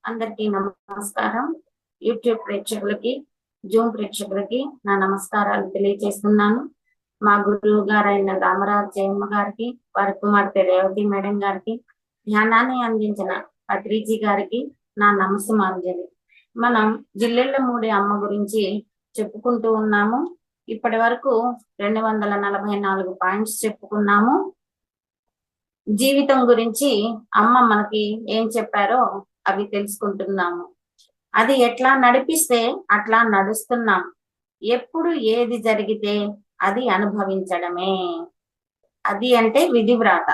అందరికీ నమస్కారం. యూట్యూబ్ ప్రేక్షకులకి, జూమ్ ప్రేక్షకులకి నా నమస్కారాలు తెలియజేస్తున్నాను. మా గురువు గారైన రామరాజ్ జయమ్మ గారికి, వారి కుమార్తె రేవతి మేడం గారికి, ధ్యానాన్ని అందించిన పత్రిజీ గారికి నా నమస్సుమాంజలి. మనం జిల్లెళ్ళ మూడి అమ్మ గురించి చెప్పుకుంటూ ఉన్నాము. ఇప్పటి వరకు 244 పాయింట్స్ చెప్పుకున్నాము. జీవితం గురించి అమ్మ మనకి ఏం చెప్పారో అవి తెలుసుకుంటున్నాము. అది ఎట్లా నడిపిస్తే అట్లా నడుస్తున్నాం. ఎప్పుడు ఏది జరిగితే అది అనుభవించడమే. అది అంటే విధి వ్రాత.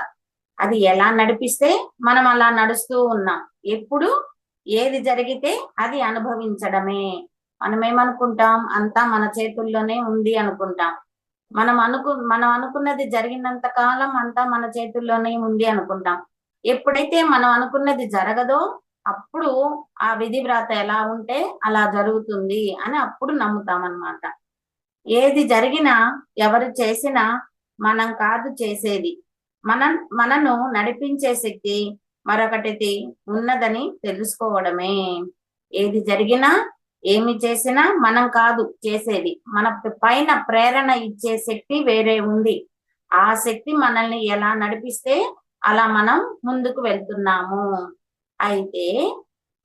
అది ఎలా నడిపిస్తే మనం అలా నడుస్తూ ఉన్నాం. ఎప్పుడు ఏది జరిగితే అది అనుభవించడమే. మనం ఏమనుకుంటాం, అంతా మన చేతుల్లోనే ఉంది అనుకుంటాం. మనం అనుకున్నది జరిగినంత కాలం అంతా మన చేతుల్లోనే ఉంది అనుకుంటాం. ఎప్పుడైతే మనం అనుకున్నది జరగదో అప్పుడు ఆ విధి వ్రాత ఎలా ఉంటే అలా జరుగుతుంది అని అప్పుడు నమ్ముతాం అన్నమాట. ఏది జరిగినా ఎవరు చేసినా మనం కాదు చేసేది. మనను నడిపించే శక్తి మరొకటి ఉన్నదని తెలుసుకోవడమే. ఏది జరిగినా ఏమి చేసినా మనం కాదు చేసేది, మన పైన ప్రేరణ ఇచ్చే శక్తి వేరే ఉంది. ఆ శక్తి మనల్ని ఎలా నడిపిస్తే అలా మనం ముందుకు వెళ్తున్నాము. అయితే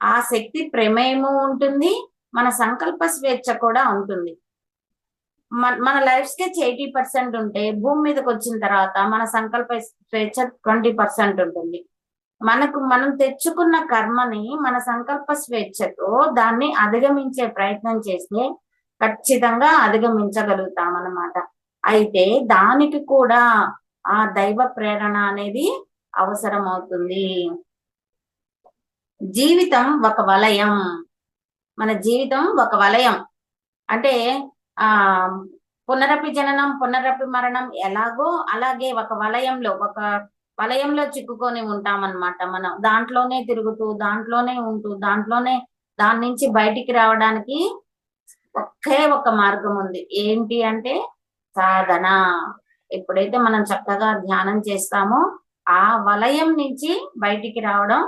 ఆ శక్తి ప్రమేయము ఉంటుంది, మన సంకల్ప స్వేచ్ఛ కూడా ఉంటుంది. మన లైఫ్ స్కెచ్ 80% ఉంటే భూమి మీదకి వచ్చిన తర్వాత మన సంకల్ప స్వేచ్ఛ 20% ఉంటుంది. మనం తెచ్చుకున్న కర్మని మన సంకల్ప స్వేచ్ఛతో దాన్ని అధిగమించే ప్రయత్నం చేస్తే ఖచ్చితంగా అధిగమించగలుగుతాం అన్నమాట. అయితే దానికి కూడా ఆ దైవ ప్రేరణ అనేది అవసరం అవుతుంది. జీవితం ఒక వలయం. మన జీవితం ఒక వలయం అంటే ఆ పునరపి జననం పునరపి మరణం ఎలాగో అలాగే ఒక వలయంలో చిక్కుకొని ఉంటామన్నమాట. మనం దాంట్లోనే తిరుగుతూ దాంట్లోనే ఉంటూ దాని నుంచి బయటికి రావడానికి ఒకే ఒక మార్గం ఉంది. ఏంటి అంటే సాధన. ఎప్పుడైతే మనం చక్కగా ధ్యానం చేస్తామో ఆ వలయం నుంచి బయటికి రావడం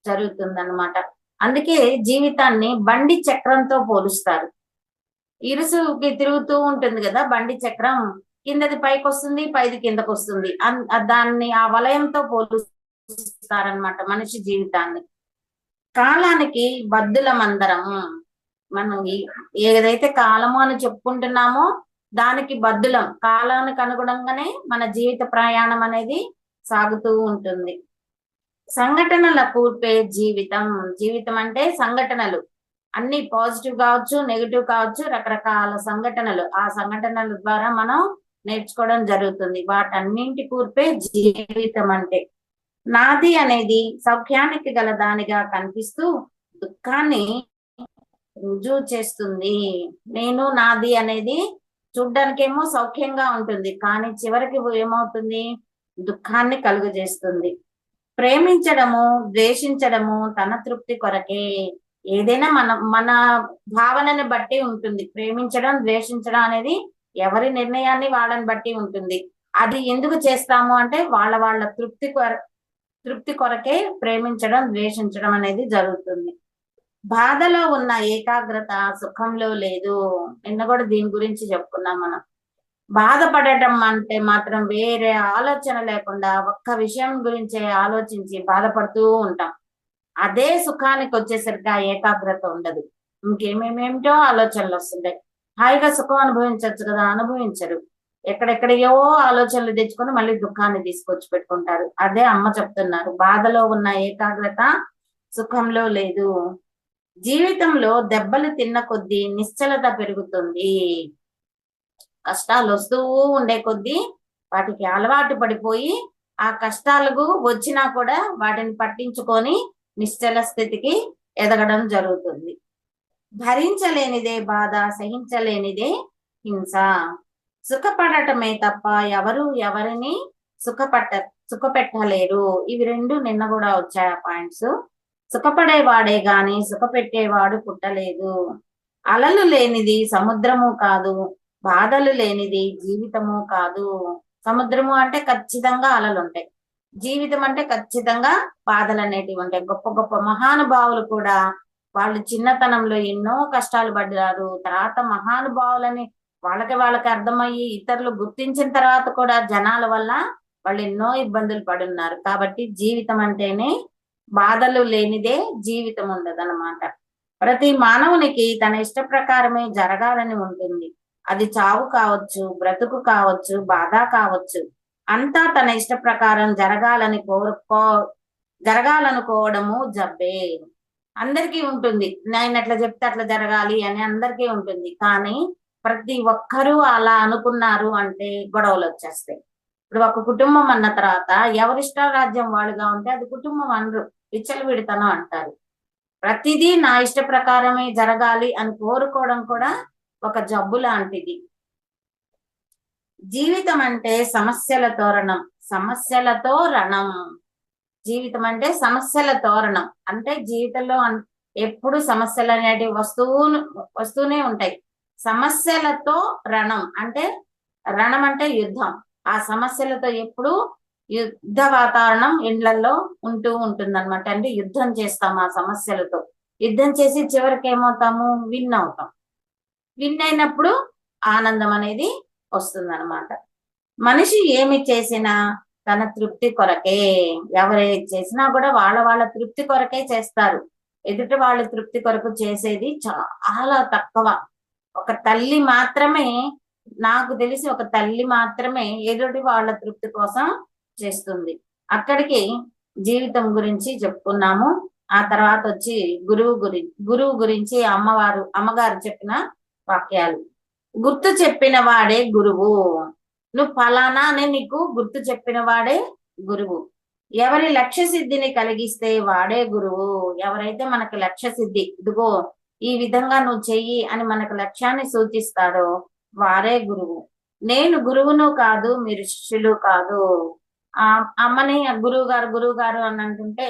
జరుగుతుందన్నమాట. అందుకే జీవితాన్ని బండి చక్రంతో పోలుస్తారు. ఇరుసుకి తిరుగుతూ ఉంటుంది కదా బండి చక్రం, కిందది పైకి వస్తుంది, పైది కిందకు వస్తుంది. దాన్ని ఆ వలయంతో పోలుస్తారనమాట మనిషి జీవితాన్ని. కాలానికి బద్దులమందరము. మనం ఏదైతే కాలము అని చెప్పుకుంటున్నామో దానికి బద్దులం. కాలానికి అనుగుణంగానే మన జీవిత ప్రయాణం అనేది సాగుతూ ఉంటుంది. సంఘటనల కూర్పే జీవితం. జీవితం అంటే సంఘటనలు, అన్ని పాజిటివ్ కావచ్చు, నెగిటివ్ కావచ్చు, రకరకాల సంఘటనలు. ఆ సంఘటనల ద్వారా మనం నేర్చుకోవడం జరుగుతుంది. వాటన్నింటి కూర్పే జీవితం అంటే. నాది అనేది సౌఖ్యానికి గల దానిగా కనిపిస్తూ దుఃఖాన్ని రుజువు చేస్తుంది. నేను నాది అనేది చూడ్డానికేమో సౌఖ్యంగా ఉంటుంది, కానీ చివరికి ఏమవుతుంది, దుఃఖాన్ని కలుగజేస్తుంది. ప్రేమించడము ద్వేషించడము తన తృప్తి కొరకే. ఏదైనా మన భావనని బట్టి ఉంటుంది. ప్రేమించడం ద్వేషించడం అనేది ఎవరి నిర్ణయాన్ని వాళ్ళని బట్టి ఉంటుంది. అది ఎందుకు చేస్తాము అంటే వాళ్ళ తృప్తి కొరకే ప్రేమించడం ద్వేషించడం అనేది జరుగుతుంది. బాధలో ఉన్న ఏకాగ్రత సుఖంలో లేదు. నిన్న కూడా దీని గురించి చెప్పుకున్నాం మనం. బాధపడటం అంటే మాత్రం వేరే ఆలోచన లేకుండా ఒక్క విషయం గురించే ఆలోచించి బాధపడుతూ ఉంటాం. అదే సుఖానికి వచ్చేసరికి ఆ ఏకాగ్రత ఉండదు. ఇంకేమేమేమిటో ఆలోచనలు వస్తుంటాయి. హాయిగా సుఖం అనుభవించవచ్చు కదా, అనుభవించరు. ఎక్కడెక్కడయో ఆలోచనలు తెచ్చుకొని మళ్ళీ దుఃఖాన్ని తీసుకొచ్చి పెట్టుకుంటారు. అదే అమ్మ చెప్తున్నారు, బాధలో ఉన్న ఏకాగ్రత సుఖంలో లేదు. జీవితంలో దెబ్బలు తిన్న కొద్దీ నిశ్చలత పెరుగుతుంది. కష్టాలు వస్తూ ఉండే కొద్దీ వాటికి అలవాటు పడిపోయి ఆ కష్టాలకు వచ్చినా కూడా వాటిని పట్టించుకొని నిశ్చల స్థితికి ఎదగడం జరుగుతుంది. భరించలేనిదే బాధ, సహించలేనిదే హింస. సుఖపడటమే తప్ప ఎవరు ఎవరిని సుఖపెట్టలేరు. ఇవి రెండు నిన్న కూడా వచ్చాయి ఆ పాయింట్స్. సుఖపడేవాడే గాని సుఖపెట్టేవాడు పుట్టలేదు. అలలు లేనిది సముద్రము కాదు, బాధలు లేనిది జీవితము కాదు. సముద్రము అంటే ఖచ్చితంగా అలలు ఉంటాయి, జీవితం అంటే ఖచ్చితంగా బాధలు అనేటివి ఉంటాయి. గొప్ప గొప్ప మహానుభావులు కూడా వాళ్ళు చిన్నతనంలో ఎన్నో కష్టాలు పడ్డారు. తర్వాత మహానుభావులని వాళ్ళకి అర్థమయ్యి ఇతరులు గుర్తించిన తర్వాత కూడా జనాల వల్ల వాళ్ళు ఎన్నో ఇబ్బందులు పడున్నారు. కాబట్టి జీవితం అంటేనే బాధలు లేనిదే జీవితం ఉండదన్నమాట. ప్రతి మానవునికి తన ఇష్ట ప్రకారమే జరగాలని ఉంటుంది. అది చావు కావచ్చు, బ్రతుకు కావచ్చు, బాధ కావచ్చు. అంతా తన ఇష్ట ప్రకారం జరగాలనుకోవడము జబ్బే. అందరికీ ఉంటుంది. నేను ఎట్లా చెప్తే అట్లా జరగాలి అని అందరికీ ఉంటుంది. కానీ ప్రతి ఒక్కరూ అలా అనుకున్నారు అంటే గొడవలు వచ్చేస్తాయి. ఇప్పుడు ఒక కుటుంబం అన్న తర్వాత ఎవరిష్టారాజ్యం వాళ్ళుగా ఉంటే అది కుటుంబం అనరు. విచ్చలవిడితనం అంటారు. ప్రతిదీ నా ఇష్ట ప్రకారమే జరగాలి అని కోరుకోవడం కూడా ఒక జబ్బు లాంటిది. జీవితం అంటే సమస్యల తోరణం, సమస్యలతో రణం. జీవితం అంటే సమస్యల తోరణం. అంటే జీవితంలో ఎప్పుడు సమస్యలు అనేటివి వస్తూనే ఉంటాయి. సమస్యలతో రణం అంటే రణం అంటే యుద్ధం. ఆ సమస్యలతో ఎప్పుడు యుద్ధ వాతావరణం ఇండ్లలో ఉంటుందన్నమాట. అంటే యుద్ధం చేస్తాం ఆ సమస్యలతో. యుద్ధం చేసి చివరికి ఏమవుతాము? విన్ అవుతాం. విన్ అయినప్పుడు ఆనందం అనేది వస్తుందన్నమాట. మనిషి ఏమి చేసినా తన తృప్తి కొరకే. ఎవరేది చేసినా కూడా వాళ్ళ తృప్తి కొరకే చేస్తారు. ఎదుటి వాళ్ళ తృప్తి కొరకు చేసేది చాలా తక్కువ. ఒక తల్లి మాత్రమే, నాకు తెలిసి ఒక తల్లి మాత్రమే ఎదుటి వాళ్ళ తృప్తి కోసం చేస్తుంది. అక్కడికి జీవితం గురించి చెప్పుకున్నాము. ఆ తర్వాత వచ్చి గురువు గురించి అమ్మగారు చెప్పిన వాక్యాలు. గుర్తు చెప్పిన వాడే గురువు. నువ్వు ఫలానా అని నీకు గుర్తు చెప్పిన వాడే గురువు. ఎవరి లక్ష్య సిద్ధిని కలిగిస్తే వాడే గురువు. ఎవరైతే మనకి లక్ష్య సిద్ధి, ఇదిగో ఈ విధంగా నువ్వు చెయ్యి అని మనకు లక్ష్యాన్ని సూచిస్తాడో వారే గురువు. నేను గురువును కాదు, మీరు శిష్యులు కాదు. అమ్మని గురువు గారు అని అంటుంటే,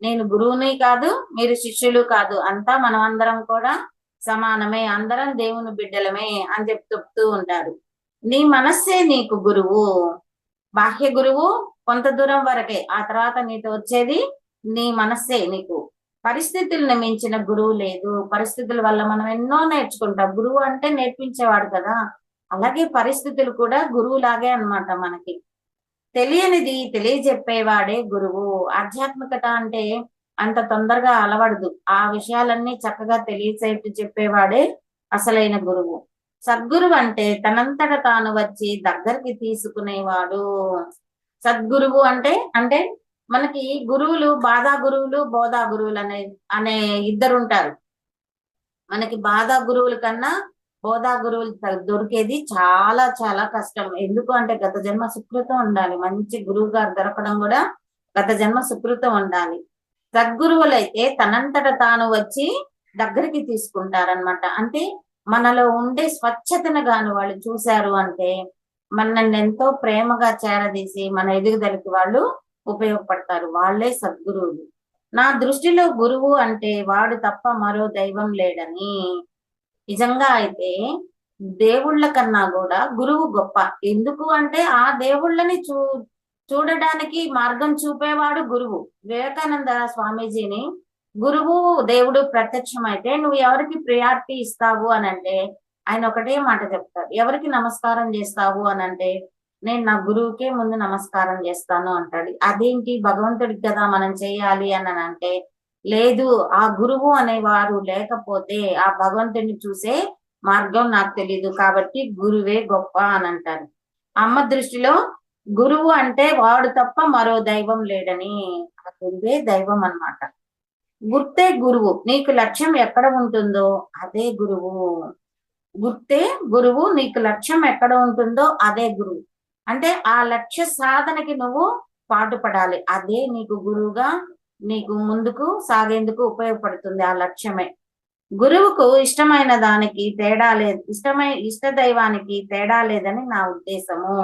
నేను గురువుని కాదు, మీరు శిష్యులు కాదు, అంతా మనం అందరం కూడా సమానమే, అందరం దేవుని బిడ్డలమే అని చెప్తూ ఉంటారు. నీ మనస్సే నీకు గురువు. బాహ్య గురువు కొంత దూరం వరకే, ఆ తర్వాత నీతో వచ్చేది నీ మనస్సే నీకు. పరిస్థితులను మించిన గురువు లేదు. పరిస్థితుల వల్ల మనం ఎన్నో నేర్చుకుంటాం. గురువు అంటే నేర్పించేవాడు కదా, అలాగే పరిస్థితులు కూడా గురువు లాగే అన్నమాట. మనకి తెలియనిది తెలియజెప్పేవాడే గురువు. ఆధ్యాత్మికత అంటే అంత తొందరగా అలవడదు. ఆ విషయాలన్నీ చక్కగా తెలియచేట్టు చెప్పేవాడే అసలైన గురువు. సద్గురువు అంటే తనంతట తాను వచ్చి దగ్గరికి తీసుకునేవాడు. సద్గురువు అంటే మనకి గురువులు బాధా గురువులు, బోధా గురువులు అనే ఇద్దరు ఉంటారు. మనకి బాధా గురువుల కన్నా బోధా గురువులు దొరికేది చాలా చాలా కష్టం. ఎందుకు అంటే గత జన్మ సుకృతం ఉండాలి. మంచి గురువు గారు దొరకడం కూడా గత జన్మ సుకృతం ఉండాలి. సద్గురువులైతే తనంతట తాను వచ్చి దగ్గరికి తీసుకుంటారనమాట. అంటే మనలో ఉండే స్వచ్ఛతను గాను వాళ్ళు చూశారు అంటే మనల్ని ఎంతో ప్రేమగా చేరదీసి మన ఎదుగుదలకి వాళ్ళు ఉపయోగపడతారు. వాళ్ళే సద్గురువులు. నా దృష్టిలో గురువు అంటే వాడు తప్ప మరో దైవం లేడని. నిజంగా అయితే దేవుళ్ళ కన్నా కూడా గురువు గొప్ప. ఎందుకు అంటే ఆ దేవుళ్ళని చూడడానికి మార్గం చూపేవాడు గురువు. వివేకానంద స్వామీజీని గురువు దేవుడు ప్రత్యక్షమైతే నువ్వు ఎవరికి ప్రియారిటీ ఇస్తావు అని అంటే ఆయన ఒకటే మాట చెప్తారు. ఎవరికి నమస్కారం చేస్తావు అని అంటే నేను నా గురువుకే ముందు నమస్కారం చేస్తాను అంటాడు. అదేంటి, భగవంతుడికి కదా మనం చేయాలి అని అంటే లేదు, ఆ గురువు అనేవారు లేకపోతే ఆ భగవంతుడిని చూసే మార్గం నాకు తెలీదు, కాబట్టి గురువే గొప్ప అని అంటారు. అమ్మ దృష్టిలో గురువు అంటే వాడు తప్ప మరో దైవం లేడని. ఆ గురువే దైవం అన్నమాట. గుర్తే గురువు. నీకు లక్ష్యం ఎక్కడ ఉంటుందో అదే గురువు. గుర్తే గురువు. నీకు లక్ష్యం ఎక్కడ ఉంటుందో అదే గురువు. అంటే ఆ లక్ష్య సాధనకి నువ్వు పాటుపడాలి. అదే నీకు గురువుగా నీకు ముందుకు సాగేందుకు ఉపయోగపడుతుంది. ఆ లక్ష్యమే. గురువుకు ఇష్టమైన దానికి తేడా లేదు, ఇష్ట దైవానికి తేడా లేదని నా ఉద్దేశము.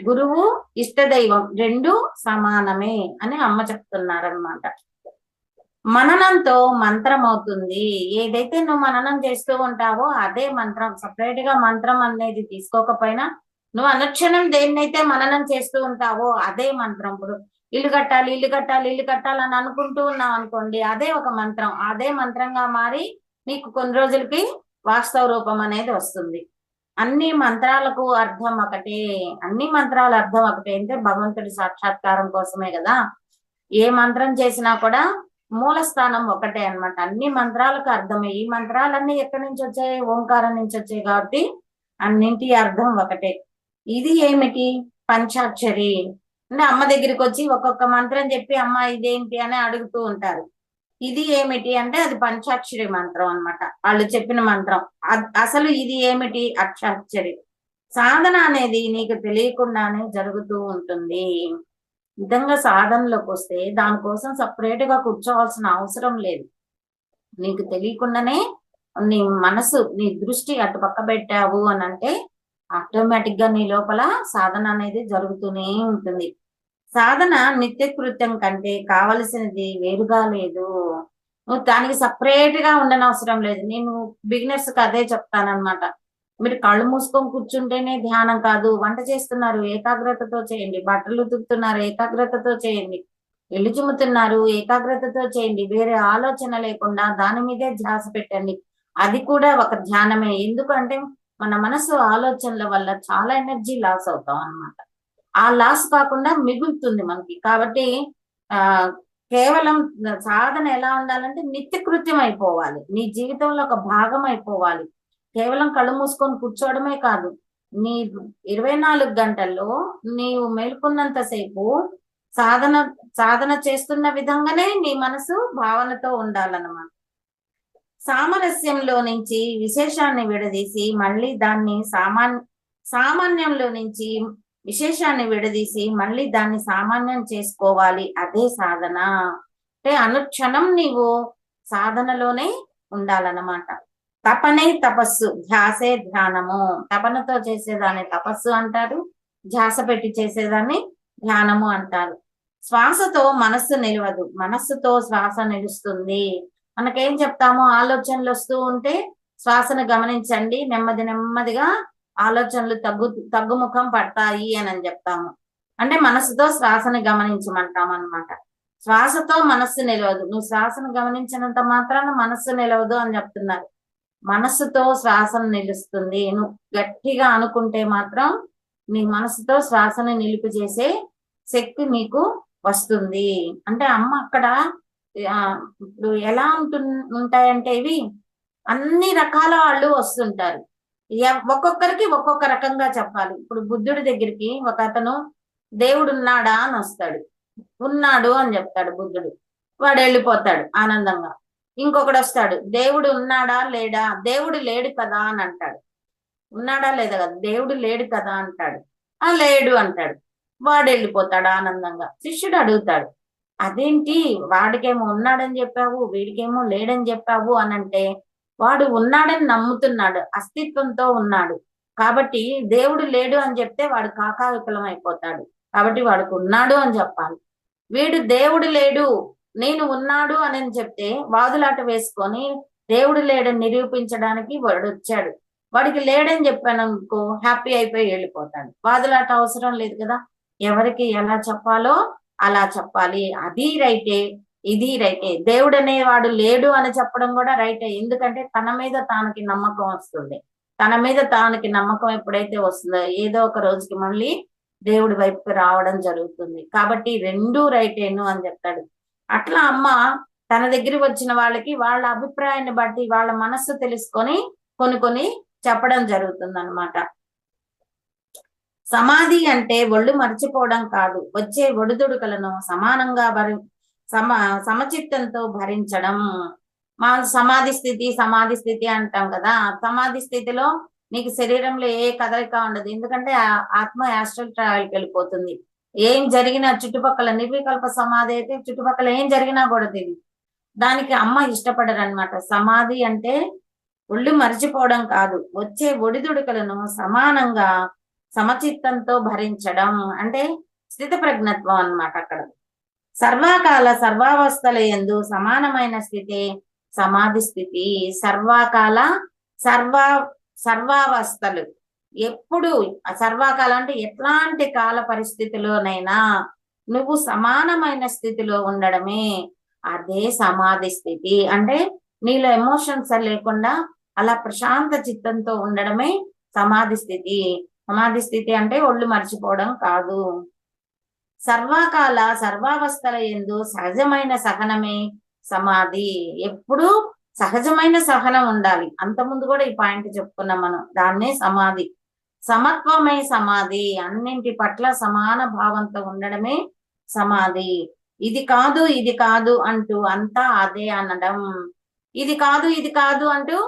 గురువు ఇష్ట దైవం రెండు సమానమే అని అమ్మ చెప్తున్నారనమాట. మననంతో మంత్రం అవుతుంది. ఏదైతే నువ్వు మననం చేస్తూ ఉంటావో అదే మంత్రం. సపరేట్ గా మంత్రం అనేది తీసుకోకపోయినా నువ్వు అనుక్షణం దేన్నైతే మననం చేస్తూ ఉంటావో అదే మంత్రం. ఇప్పుడు ఇల్లు కట్టాలి, ఇల్లు కట్టాలి, ఇల్లు కట్టాలి అని అనుకుంటూ ఉన్నావు అనుకోండి, అదే ఒక మంత్రం. అదే మంత్రంగా మారి నీకు కొన్ని రోజులకి వాస్తవ రూపం అనేది వస్తుంది. అన్ని మంత్రాలకు అర్థం ఒకటే. అన్ని మంత్రాల అర్థం ఒకటే. అంటే భగవంతుడి సాక్షాత్కారం కోసమే కదా. ఏ మంత్రం చేసినా కూడా మూల స్థానం ఒకటే అన్నమాట. అన్ని మంత్రాలకు అర్థమే. ఈ మంత్రాలన్నీ ఎక్కడి నుంచి వచ్చాయి? ఓంకారం నుంచి వచ్చాయి కాబట్టి అన్నింటి అర్థం ఒకటే. ఇది ఏమిటి? పంచాక్షరి. అంటే అమ్మ దగ్గరికి వచ్చి ఒక్కొక్క మంత్రం చెప్పి అమ్మ ఇదేంటి అని అడుగుతూ ఉంటారు. ఇది ఏమిటి అంటే అది పంచాక్షరి మంత్రం అన్నమాట. వాళ్ళు చెప్పిన మంత్రం. అసలు ఇది ఏమిటి? అక్షాక్షరి. సాధన అనేది నీకు తెలియకుండానే జరుగుతూ ఉంటుంది. విధంగా సాధనలోకి వస్తే దానికోసం సపరేట్ గా కూర్చోవాల్సిన అవసరం లేదు. నీకు తెలియకుండానే నీ మనసు, నీ దృష్టి అటు పక్క పెట్టావు అని అంటే ఆటోమేటిక్ గా నీ లోపల సాధన అనేది జరుగుతూనే ఉంటుంది. సాధన నిత్యకృత్యం కంటే కావలసినది వేరుగా లేదు. నువ్వు దానికి సపరేట్ గా ఉండనవసరం లేదు. నేను బిగినర్స్ కి అదే చెప్తానన్నమాట. మీరు కళ్ళు మూసుకొని కూర్చుంటేనే ధ్యానం కాదు. వంట చేస్తున్నారు, ఏకాగ్రతతో చేయండి. బట్టలు ఉతుకుతున్నారు, ఏకాగ్రతతో చేయండి. ఇల్లు చిమ్ముతున్నారు, ఏకాగ్రతతో చేయండి. వేరే ఆలోచన లేకుండా దాని మీదే ధ్యాస పెట్టండి. అది కూడా ఒక ధ్యానమే. ఎందుకంటే మన మనసు ఆలోచనల వల్ల చాలా ఎనర్జీ లాస్ అవుతాం అన్నమాట. ఆ లాస్ కాకుండా మిగులుతుంది మనకి. కాబట్టి ఆ కేవలం సాధన ఎలా ఉండాలంటే నిత్యకృత్యం అయిపోవాలి. నీ జీవితంలో ఒక భాగం అయిపోవాలి. కేవలం కళ్ళు మూసుకొని కూర్చోవడమే కాదు. నీ 24 గంటల్లో నీవు మేల్కొన్నంత సేపు సాధన సాధన చేస్తున్న విధంగానే నీ మనసు భావనతో ఉండాలన్నమాట. సామరస్యంలో నుంచి విశేషాన్ని విడదీసి మళ్ళీ దాన్ని సామాన్యంలో నుంచి విశేషాన్ని విడదీసి మళ్ళీ దాన్ని సామాన్యం చేసుకోవాలి. అదే సాధన. అంటే అనుక్షణం నీవు సాధనలోనే ఉండాలన్నమాట. తపనే తపస్సు, ధ్యాసే ధ్యానము. తపనతో చేసేదాన్ని తపస్సు అంటారు, ధ్యాస పెట్టి చేసేదాన్ని ధ్యానము అంటారు. శ్వాసతో మనస్సు నిలవదు, మనస్సుతో శ్వాస నిలుస్తుంది. మనకేం చెప్తాము? ఆలోచనలు వస్తూ ఉంటే శ్వాసను గమనించండి, నెమ్మది నెమ్మదిగా ఆలోచనలు తగ్గుముఖం పడతాయి అని చెప్తాము. అంటే మనసుతో శ్వాసను గమనించమంటాం అన్నమాట. శ్వాసతో మనస్సు నిలవదు. నువ్వు శ్వాసను గమనించినంత మాత్రాన మనస్సు నిలవదు అని చెప్తున్నారు. మనస్సుతో శ్వాసను నిలుస్తుంది. నువ్వు గట్టిగా అనుకుంటే మాత్రం నీ మనసుతో శ్వాసను నిలుపు చేసే శక్తి నీకు వస్తుంది. అంటే అమ్మ అక్కడ ఇప్పుడు ఎలా ఉంటాయంటే ఇవి అన్ని రకాల వాళ్ళు వస్తుంటారు. ఒక్కొక్కరికి ఒక్కొక్క రకంగా చెప్పాలి. ఇప్పుడు బుద్ధుడి దగ్గరికి ఒక అతను దేవుడు ఉన్నాడా అని వస్తాడు. ఉన్నాడు అని చెప్తాడు బుద్ధుడు. వాడు వెళ్ళిపోతాడు ఆనందంగా. ఇంకొకడు వస్తాడు, దేవుడు ఉన్నాడా లేడా? దేవుడు లేడు కదా అని అంటాడు. ఉన్నాడా లేదా కదా, దేవుడు లేడు కదా అంటాడు. లేడు అంటాడు. వాడు వెళ్ళిపోతాడు ఆనందంగా. శిష్యుడు అడుగుతాడు, అదేంటి వాడికేమో ఉన్నాడని చెప్పావు, వీడికేమో లేడని చెప్పావు అని అంటే, వాడు ఉన్నాడని నమ్ముతున్నాడు, అస్తిత్వంతో ఉన్నాడు. కాబట్టి దేవుడు లేడు అని చెప్తే వాడు కాకావికలం అయిపోతాడు. కాబట్టి వాడికి ఉన్నాడు అని చెప్పాలి. వీడు దేవుడు లేడు నేను ఉన్నాడు అని చెప్తే వాదులాట వేసుకొని దేవుడు లేడని నిరూపించడానికి వాడు వచ్చాడు. వాడికి లేడని చెప్పాను అనుకో, హ్యాపీ అయిపోయి వెళ్ళిపోతాడు. వాదులాట అవసరం లేదు కదా. ఎవరికి ఎలా చెప్పాలో అలా చెప్పాలి. అది రైటే, ఇది రైటే. దేవుడు అనేవాడు లేడు అని చెప్పడం కూడా రైటే. ఎందుకంటే తన మీద తానికి నమ్మకం వస్తుంది. తన మీద తానికి నమ్మకం ఎప్పుడైతే వస్తుందో ఏదో ఒక రోజుకి మళ్ళీ దేవుడి వైపుకి రావడం జరుగుతుంది. కాబట్టి రెండూ రైటేను అని చెప్తాడు. అట్లా అమ్మ తన దగ్గరికి వచ్చిన వాళ్ళకి వాళ్ళ అభిప్రాయాన్ని బట్టి వాళ్ళ మనస్సు తెలుసుకొని కొన్ని చెప్పడం జరుగుతుంది అన్నమాట. సమాధి అంటే ఒళ్ళు మర్చిపోవడం కాదు, వచ్చే ఒడిదుడుకులను సమానంగా సమచిత్తంతో భరించడం. మా సమాధి స్థితి అంటాం కదా. సమాధి స్థితిలో నీకు శరీరంలో ఏ కదలిక ఉండదు. ఎందుకంటే ఆత్మ యాస్ట్రల్ ట్రావెల్కి వెళ్ళిపోతుంది. ఏం జరిగినా చుట్టుపక్కల, నిర్వికల్ప సమాధి అయితే చుట్టుపక్కల ఏం జరిగినా కూడా తెలియదు. దానికి అమ్మ ఇష్టపడరు అనమాట. సమాధి అంటే ఒళ్ళు మర్చిపోవడం కాదు, వచ్చే ఒడిదుడుకులను సమానంగా సమచిత్తంతో భరించడం. అంటే స్థిత ప్రజ్ఞత్వం అన్నమాట. అక్కడ సర్వకాల సర్వావస్థల యందు సమానమైన స్థితి సమాధి స్థితి. సర్వకాల సర్వావస్థలు ఎప్పుడు సర్వకాలం అంటే ఎట్లాంటి కాల పరిస్థితిలోనైనా నువ్వు సమానమైన స్థితిలో ఉండడమే అదే సమాధి స్థితి. అంటే నీలో ఎమోషన్స్ లేకుండా అలా ప్రశాంత చిత్తంతో ఉండడమే సమాధి స్థితి. సమాధి స్థితి అంటే ఒళ్ళు మర్చిపోవడం కాదు. సర్వకాల సర్వావస్థల యందు సహజమైన సహనమే సమాధి. ఎప్పుడు సహజమైన సహనం ఉండాలి. అంతకుముందు కూడా ఈ పాయింట్ చెప్పుకున్నాం మనం. దాన్నే సమాధి. సమత్వమే సమాధి. అన్నింటి పట్ల సమాన భావంతో ఉండడమే సమాధి. ఇది కాదు ఇది కాదు అంటూ అంతా అదే అనడం. ఇది కాదు ఇది కాదు అంటూ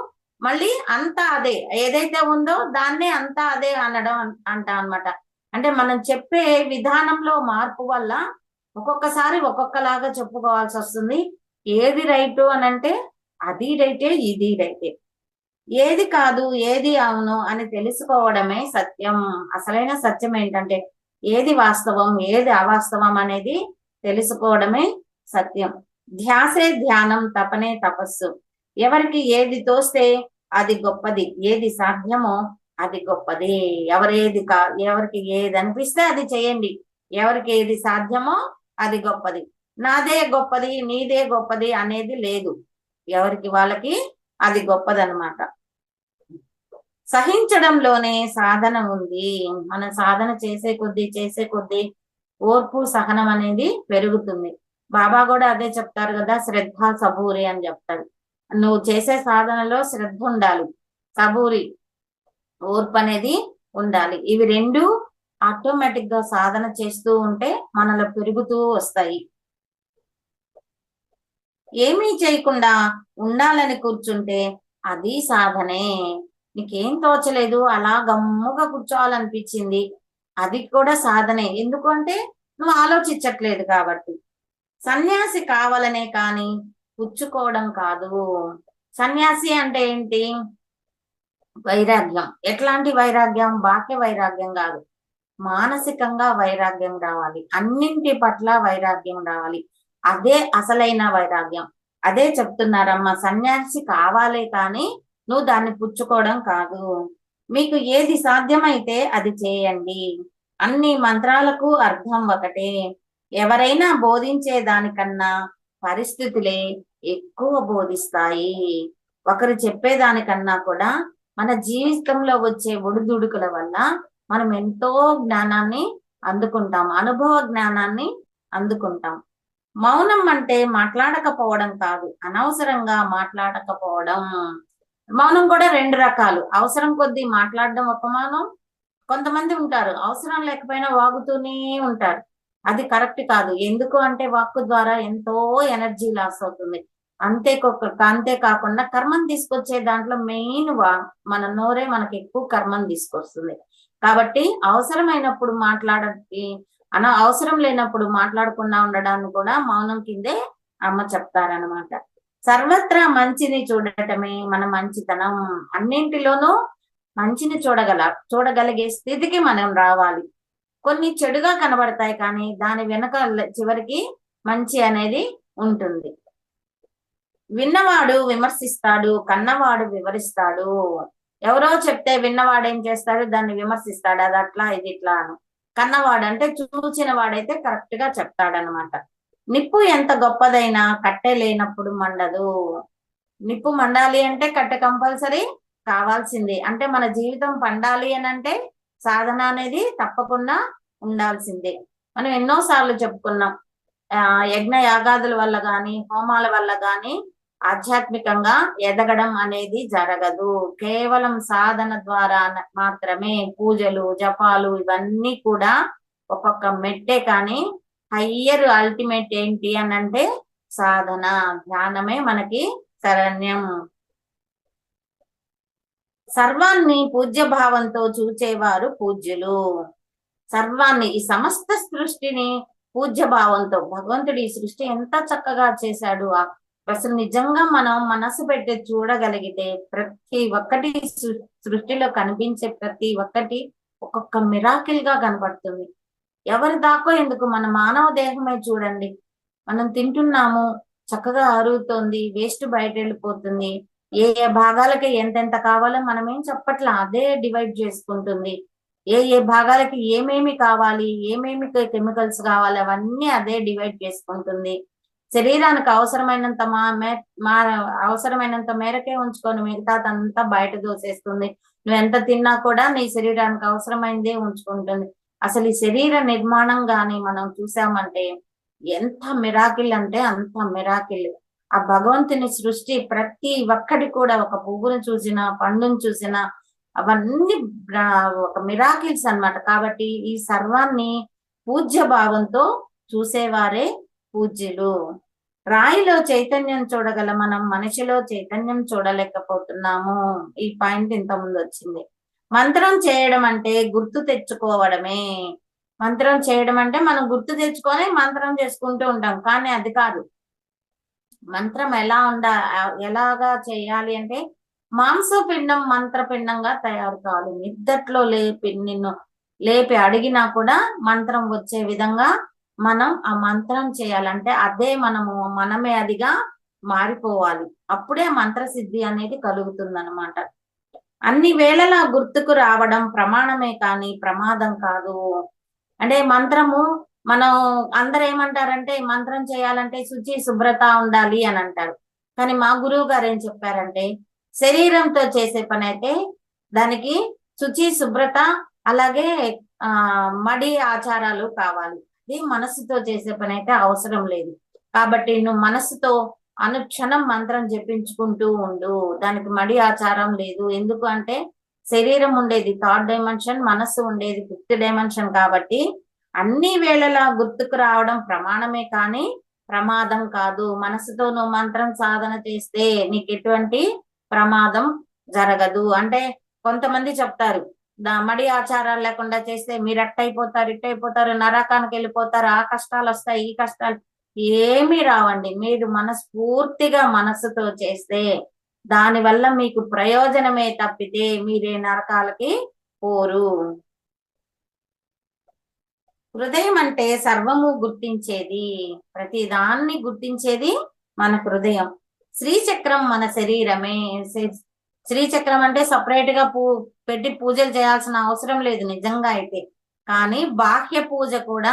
మళ్ళీ అంతా అదే, ఏదైతే ఉందో దాన్నే అంతా అదే అనడం అంటాం అన్నమాట. అంటే మనం చెప్పే విధానంలో మార్పు వల్ల ఒక్కొక్కసారి ఒక్కొక్కలాగా చెప్పుకోవాల్సి వస్తుంది. ఏది రైటు అని అంటే అది రైటే, ఇది రైటే. ఏది కాదు ఏది అవును అని తెలుసుకోవడమే సత్యం. అసలైన సత్యం ఏంటంటే ఏది వాస్తవం ఏది అవాస్తవం అనేది తెలుసుకోవడమే సత్యం. ధ్యాసే ధ్యానం, తపనే తపస్సు. ఎవరికి ఏది తోస్తే అది గొప్పది, ఏది సాధ్యమో అది గొప్పది. ఎవరికి ఏది అనిపిస్తే అది చేయండి. ఎవరికి ఏది సాధ్యమో అది గొప్పది. నాదే గొప్పది నీదే గొప్పది అనేది లేదు. ఎవరికి వాళ్ళకి అది గొప్పదన్నమాట. సహించడంలోనే సాధన ఉంది. మనం సాధన చేసే కొద్దీ ఓర్పు సహనం అనేది పెరుగుతుంది. బాబా కూడా అదే చెప్తారు కదా, శ్రద్ధ సబూరి అని చెప్తారు. నువ్వు చేసే సాధనలో శ్రద్ధ ఉండాలి, సబూరి ఓర్పు అనేది ఉండాలి. ఇవి రెండు ఆటోమేటిక్ గా సాధన చేస్తూ ఉంటే మనలో పెరుగుతూ వస్తాయి. ఏమీ చేయకుండా ఉండాలని కూర్చుంటే అది సాధనే. నీకేం తోచలేదు, అలా గమ్ముగా కూర్చోవాలనిపించింది, అది కూడా సాధనే. ఎందుకంటే నువ్వు ఆలోచించట్లేదు కాబట్టి. సన్యాసి కావాలనే కాని పుచ్చుకోవడం కాదు. సన్యాసి అంటే ఏంటి? వైరాగ్యం. ఎట్లాంటి వైరాగ్యం? బాహ్య వైరాగ్యం కాదు, మానసికంగా వైరాగ్యం రావాలి. అన్నింటి పట్ల వైరాగ్యం రావాలి. అదే అసలైన వైరాగ్యం. అదే చెప్తున్నారమ్మా, సన్యాసి కావాలే కానీ నువ్వు దాన్ని పుచ్చుకోవడం కాదు. మీకు ఏది సాధ్యమైతే అది చేయండి. అన్ని మంత్రాలకు అర్థం ఒకటే. ఎవరైనా బోధించే దానికన్నా పరిస్థితులే ఎక్కువ బోధిస్తాయి. ఒకరు చెప్పేదానికన్నా కూడా మన జీవితంలో వచ్చే ఒడిదుడుకుల వల్ల మనం ఎంతో జ్ఞానాన్ని అందుకుంటాం, అనుభవ జ్ఞానాన్ని అందుకుంటాం. మౌనం అంటే మాట్లాడకపోవడం కాదు, అనవసరంగా మాట్లాడకపోవడం. మౌనం కూడా రెండు రకాలు. అవసరం కొద్దీ మాట్లాడడం ఒక మౌనం. కొంతమంది ఉంటారు అవసరం లేకపోయినా వాగుతూనే ఉంటారు. అది కరెక్ట్ కాదు. ఎందుకు అంటే వాక్కు ద్వారా ఎంతో ఎనర్జీ లాస్ అవుతుంది. అంతేకాకుండా కర్మం తీసుకొచ్చే దాంట్లో మెయిన్ మన నోరే మనకి ఎక్కువ కర్మం తీసుకొస్తుంది. కాబట్టి అవసరమైనప్పుడు మాట్లాడి అవసరం లేనప్పుడు మాట్లాడకుండా ఉండడాన్ని కూడా మౌనం కిందే అమ్మ చెప్తారనమాట. సర్వత్రా మంచిని చూడటమే మన మంచితనం. అన్నింటిలోనూ మంచిని చూడగలిగే స్థితికి మనం రావాలి. కొన్ని చెడుగా కనబడతాయి కానీ దాని వెనక చివరికి మంచి అనేది ఉంటుంది. విన్నవాడు విమర్శిస్తాడు, కన్నవాడు వివరిస్తాడు. ఎవరో చెప్తే విన్నవాడు ఏం చేస్తాడు? దాన్ని విమర్శిస్తాడు, అది అట్లా ఇది ఇట్లా అని. కన్నవాడు అంటే చూసిన వాడైతే కరెక్ట్ గా చెప్తాడనమాట. నిప్పు ఎంత గొప్పదైనా కట్టె లేనప్పుడు మండదు. నిప్పు మండాలి అంటే కట్టె కంపల్సరీ కావాల్సిందే. అంటే మన జీవితం పండాలి అని అంటే సాధన అనేది తప్పకుండా ఉండాల్సిందే. మనం ఎన్నోసార్లు చెప్పుకున్నాం, యజ్ఞ యాగాదుల వల్ల గాని హోమాల వల్ల గాని ఆధ్యాత్మికంగా ఎదగడం అనేది జరగదు. కేవలం సాధన ద్వారా మాత్రమే. పూజలు జపాలు ఇవన్నీ కూడా ఒక్కొక్క మెట్టే కానీ హయ్యర్ అల్టిమేట్ ఏంటి అని అంటే సాధన, ధ్యానమే మనకి శరణ్యం. సర్వాన్ని పూజ్య భావంతో చూచేవారు పూజ్యులు. సర్వాన్ని, ఈ సమస్త సృష్టిని పూజ్య భావంతో, భగవంతుడు ఈ సృష్టి ఎంత చక్కగా చేశాడు, అసలు నిజంగా మనం మనసు పెట్టి చూడగలిగితే ప్రతి ఒక్కటి సృష్టిలో కనిపించే ప్రతి ఒక్కటి ఒక్కొక్క మిరాకిల్ గా కనబడుతుంది. ఎవరి దాకో ఎందుకు, మన మానవ దేహమే చూడండి. మనం తింటున్నాము, చక్కగా అరుగుతోంది, వేస్ట్ బయట వెళ్ళిపోతుంది. ఏ ఏ భాగాలకి ఎంతెంత కావాలో మనం ఏం చెప్పట్లా, అదే డివైడ్ చేసుకుంటుంది. ఏ ఏ భాగాలకి ఏమేమి కావాలి, ఏమేమి కెమికల్స్ కావాలి, అవన్నీ అదే డివైడ్ చేసుకుంటుంది. శరీరానికి అవసరమైనంత మా అవసరమైనంత మేరకే ఉంచుకొని మిగతాదంతా బయట దోసేస్తుంది. నువ్వు ఎంత తిన్నా కూడా నీ శరీరానికి అవసరమైందే ఉంచుకుంటుంది. అసలు ఈ శరీర నిర్మాణం గాని మనం చూసామంటే ఎంత మిరాకిల్ అంటే అంత మిరాకిల్. ఆ భగవంతుని సృష్టి ప్రతి ఒక్కటి కూడా, ఒక పువ్వును చూసినా, పండును చూసినా, అవన్నీ ఒక మిరాకిల్స్ అన్నమాట. కాబట్టి ఈ సర్వాన్ని పూజ్య భావంతో చూసేవారే పూజ్యులు. రాయిలో చైతన్యం చూడగల మనం మనిషిలో చైతన్యం చూడలేకపోతున్నాము. ఈ పాయింట్ ఇంత ముందు వచ్చింది. మంత్రం చేయడం అంటే గుర్తు తెచ్చుకోవడమే. మంత్రం చేయడం అంటే మనం గుర్తు తెచ్చుకొని మంత్రం చేసుకుంటూ ఉంటాం, కానీ అది కాదు. మంత్రం ఎలాగా చేయాలి అంటే మాంసపిండం మంత్రపిండంగా తయారు కావాలి. నిద్దట్లో నిన్ను లేపి అడిగినా కూడా మంత్రం వచ్చే విధంగా మనం ఆ మంత్రం చేయాలంటే అదే మనమే అదిగా మారిపోవాలి. అప్పుడే మంత్రసిద్ధి అనేది కలుగుతుంది అనమాట. అన్ని వేళలా గుర్తుకు రావడం ప్రమాణమే కానీ ప్రమాదం కాదు. అంటే మంత్రము మనం అందరు ఏమంటారంటే మంత్రం చేయాలంటే శుచి శుభ్రత ఉండాలి అని అంటారు. కానీ మా గురువు గారు ఏం చెప్పారంటే శరీరంతో చేసే పని అయితే దానికి శుచి శుభ్రత అలాగే మడి ఆచారాలు కావాలి. ఇది మనస్సుతో చేసే పని అయితే అవసరం లేదు. కాబట్టి నువ్వు మనస్సుతో అనుక్షణం మంత్రం జపించుకుంటూ ఉండు. దానికి మడి ఆచారం లేదు. ఎందుకు అంటే శరీరం ఉండేది థర్డ్ డైమెన్షన్, మనస్సు ఉండేది ఫిఫ్త్ డైమెన్షన్. కాబట్టి అన్ని వేళలా గుర్తుకు రావడం ప్రమాణమే కానీ ప్రమాదం కాదు. మనసుతో నువ్వు మంత్రం సాధన చేస్తే నీకు ఎటువంటి ప్రమాదం జరగదు. అంటే కొంతమంది చెప్తారు మడి ఆచారాలు లేకుండా చేస్తే మీరు అట్టయిపోతారు, ఇట్టయిపోతారు, నరకానికి వెళ్ళిపోతారు, ఆ కష్టాలు వస్తాయి, ఈ కష్టాలు. ఏమీ రావండి. మీరు మనస్ఫూర్తిగా మనస్సుతో చేస్తే దానివల్ల మీకు ప్రయోజనమే తప్పితే మీరే నరకాలకి పోరు. హృదయం అంటే సర్వము గుర్తించేది, ప్రతి దాన్ని గుర్తించేది మన హృదయం. శ్రీచక్రం మన శరీరమే. శ్రీచక్రం అంటే సపరేట్ గా పెట్టి పూజలు చేయాల్సిన అవసరం లేదు నిజంగా అయితే. కానీ బాహ్య పూజ కూడా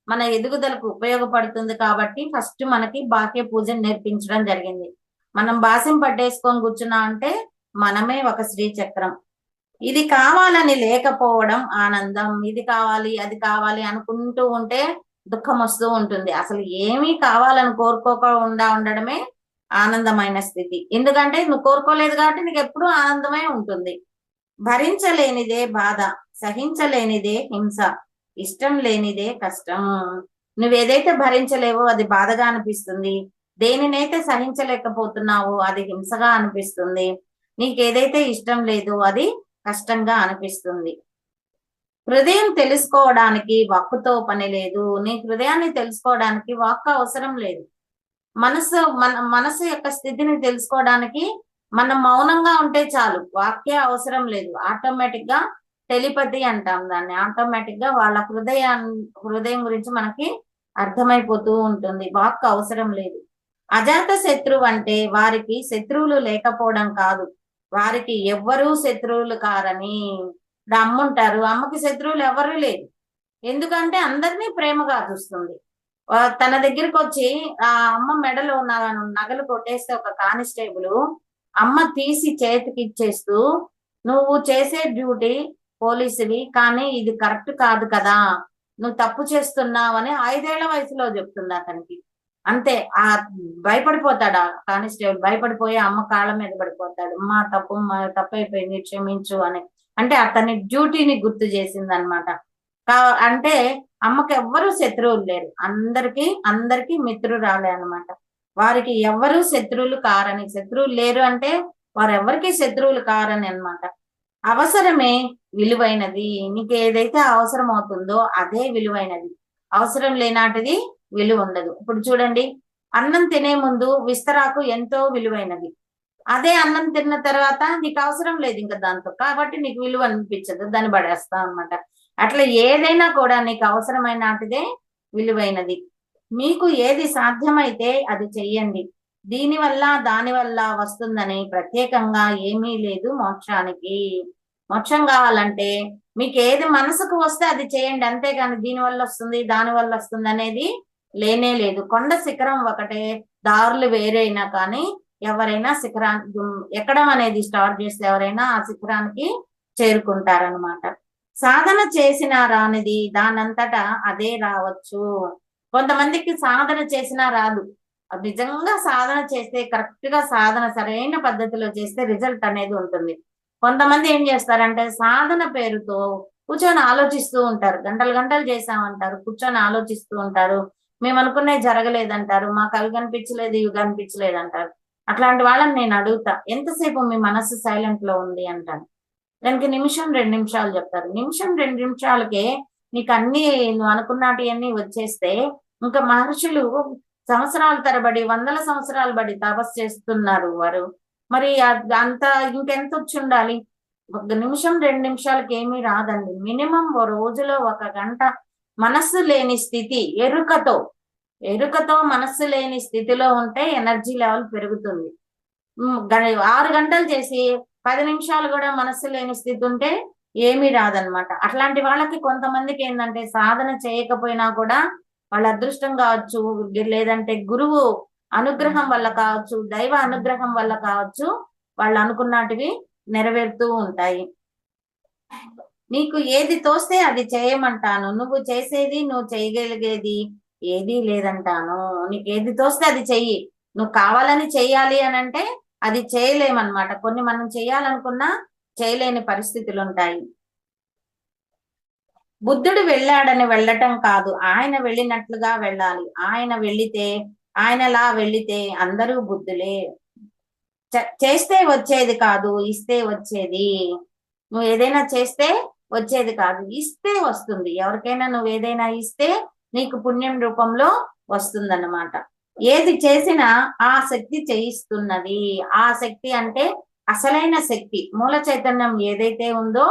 మన ఎదుగుదలకు ఉపయోగపడుతుంది. కాబట్టి ఫస్ట్ మనకి బాహ్య పూజను నేర్పించడం జరిగింది. మనం బాసిం పట్టేసుకొని కూర్చున్నా అంటే మనమే ఒక శ్రీచక్రం. ఇది కావాలని లేకపోవడం ఆనందం. ఇది కావాలి అది కావాలి అనుకుంటూ ఉంటే దుఃఖం వస్తూ ఉంటుంది. అసలు ఏమీ కావాలని కోరుకోకుండా ఉండడమే ఆనందమైన స్థితి. ఎందుకంటే నువ్వు కోరుకోలేదు కాబట్టి నీకు ఎప్పుడూ ఆనందమే ఉంటుంది. భరించలేనిదే బాధ, సహించలేనిదే హింస, ఇష్టం లేనిదే కష్టం. నువ్వేదైతే భరించలేవో అది బాధగా అనిపిస్తుంది. దేనినైతే సహించలేకపోతున్నావో అది హింసగా అనిపిస్తుంది. నీకేదైతే ఇష్టం లేదో అది కష్టంగా అనిపిస్తుంది. హృదయం తెలుసుకోవడానికి వాక్కుతో పని లేదు. నీ హృదయాన్ని తెలుసుకోవడానికి వాక్కు అవసరం లేదు. మనసు యొక్క స్థితిని తెలుసుకోవడానికి మనం మౌనంగా ఉంటే చాలు. వాక్య అవసరం లేదు. ఆటోమేటిక్ గా టెలిపతి అంటాం దాన్ని. ఆటోమేటిక్ గా వాళ్ళ హృదయం గురించి మనకి అర్థమైపోతూ ఉంటుంది. వాక్కు అవసరం లేదు. అజాత శత్రువు అంటే వారికి శత్రువులు లేకపోవడం కాదు, వారికి ఎవ్వరూ శత్రువులు కారని. అమ్ముంటారు, అమ్మకి శత్రువులు ఎవరు లేరు. ఎందుకంటే అందరినీ ప్రేమగా చూస్తుంది. తన దగ్గరికి వచ్చి ఆ అమ్మ మెడలో నగలు కొట్టేస్తే ఒక కానిస్టేబుల్ అమ్మ తీసి చేతికి ఇచ్చేస్తూ నువ్వు చేసే డ్యూటీ పోలీసువి, కానీ ఇది కరెక్ట్ కాదు కదా, నువ్వు తప్పు చేస్తున్నావని 5 ఏళ్ల వయసులో చెప్తుంది అతనికి. అంతే. ఆ భయపడిపోతాడు ఆ కానిస్టేబుల్. భయపడిపోయి అమ్మ కాళ్ళ మీద పడిపోతాడు. అమ్మ తప్పైపోయింది క్షమించు అని. అంటే అతని డ్యూటీని గుర్తు చేసింది అనమాట. అంటే అమ్మకి ఎవ్వరూ శత్రువులు లేరు. అందరికి మిత్రురాలే అనమాట. వారికి ఎవ్వరూ శత్రువులు కారని. శత్రువులు లేరు అంటే వారెవ్వరికి శత్రువులు కారని అనమాట. అవసరమే విలువైనది. నీకు ఏదైతే అవసరం అవుతుందో అదే విలువైనది. అవసరం లేనాటిది విలువ ఉండదు. ఇప్పుడు చూడండి, అన్నం తినే ముందు విస్తరాకు ఎంతో విలువైనది. అదే అన్నం తిన్న తర్వాత నీకు అవసరం లేదు ఇంకా దాంతో, కాబట్టి నీకు విలువ అనిపించదు, దాన్ని పడేస్తాం అనమాట. అట్లా ఏదైనా కూడా నీకు అవసరమైన నాటిదే విలువైనది. మీకు ఏది సాధ్యమైతే అది చెయ్యండి. దీని వల్ల దాని వల్ల వస్తుందని ప్రత్యేకంగా ఏమీ లేదు మోక్షానికి. మోక్షం కావాలంటే మీకు ఏది మనసుకు వస్తే అది చేయండి, అంతేగాని దీని వల్ల వస్తుంది దాని వల్ల వస్తుంది అనేది లేనే లేదు. కొండ శిఖరం ఒకటే, దారులు వేరైనా కానీ ఎవరైనా శిఖరానికి ఎక్కడం అనేది స్టార్ట్ చేస్తే ఎవరైనా ఆ శిఖరానికి చేరుకుంటారనమాట. సాధన చేసినా రానిది దానంతటా అదే రావచ్చు. కొంతమందికి సాధన చేసినా రాదు. నిజంగా సాధన చేస్తే, కరెక్ట్ గా సాధన సరైన పద్ధతిలో చేస్తే రిజల్ట్ అనేది ఉంటుంది. కొంతమంది ఏం చేస్తారంటే సాధన పేరుతో కూర్చొని ఆలోచిస్తూ ఉంటారు, గంటలు గంటలు చేసామంటారు, కూర్చొని ఆలోచిస్తూ ఉంటారు, మేము అనుకునే జరగలేదంటారు, మాకు అవి కనిపించలేదు ఇవి కనిపించలేదు అంటారు. అట్లాంటి వాళ్ళని నేను అడుగుతా, ఎంతసేపు మీ మనసు సైలెంట్ లో ఉంది అంటాను. దానికి నిమిషం 2 నిమిషాలు చెప్తారు. నిమిషం 2 నిమిషాలకే నీకు అన్ని నువ్వు అనుకున్నటివన్నీ వచ్చేస్తే, ఇంకా మహర్షులు సంవత్సరాల తరబడి, వందల సంవత్సరాలు బడి తపస్సు చేస్తున్నారు వారు. మరి అంత ఇంకెంత వచ్చి ఉండాలి? 1 నిమిషం 2 నిమిషాలకి ఏమీ రాదండి. మినిమం ఓ రోజులో 1 గంట మనస్సు లేని స్థితి, ఎరుకతో మనస్సు లేని స్థితిలో ఉంటే ఎనర్జీ లెవెల్ పెరుగుతుంది. 6 గంటలు చేసి 10 నిమిషాలు కూడా మనస్సు లేని స్థితి ఉంటే ఏమీ రాదనమాట. అట్లాంటి వాళ్ళకి కొంతమందికి ఏంటంటే సాధన చేయకపోయినా కూడా వాళ్ళ అదృష్టం కావచ్చు, లేదంటే గురువు అనుగ్రహం వల్ల కావచ్చు, దైవ అనుగ్రహం వల్ల కావచ్చు, వాళ్ళు అనుకున్నటివి నెరవేరుతూ ఉంటాయి. నీకు ఏది తోస్తే అది చేయమంటాను, నువ్వు చేసేది నువ్వు చేయగలిగేది ఏదీ లేదంటాను. నీకు ఏది తోస్తే అది చెయ్యి. నువ్వు కావాలని చెయ్యాలి అని అంటే అది చేయలేమన్నమాట. కొన్ని మనం చేయాలనుకున్నా చేయలేని పరిస్థితులు ఉంటాయి. బుద్ధుడు వెళ్ళాడని వెళ్ళటం కాదు, ఆయన వెళ్ళినట్లుగా వెళ్ళాలి. ఆయనలా వెళ్ళితే అందరూ బుద్ధులే. చేస్తే వచ్చేది కాదు, ఇస్తే వచ్చేది. నువ్వు ఏదైనా చేస్తే వచ్చేది కాదు, ఇస్తే వస్తుంది. ఎవరికైనా నువ్వు ఏదైనా ఇస్తే నీకు పుణ్యం రూపంలో వస్తుందన్నమాట. ఏది చేసినా ఆ శక్తి చేయిస్తున్నది. ఆ శక్తి అంటే అసలైన శక్తి, మూల చైతన్యం ఏదైతే ఉందో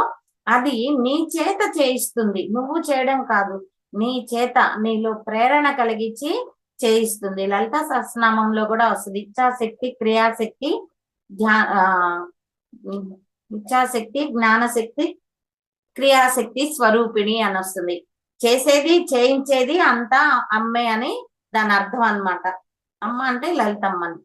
అది నీ చేత చేయిస్తుంది. నువ్వు చేయడం కాదు, నీ చేత, నీలో ప్రేరణ కలిగించి చేయిస్తుంది. లలిత సహస్రనామంలో కూడా వస్తుంది, ఇచ్ఛాశక్తి, క్రియాశక్తి, ఇచ్ఛాశక్తి, జ్ఞానశక్తి, క్రియాశక్తి స్వరూపిణి అని వస్తుంది. చేసేది చేయించేది అంతా అమ్మే అని దాని అర్థం అన్నమాట. అమ్మ అంటే లలితమ్మని.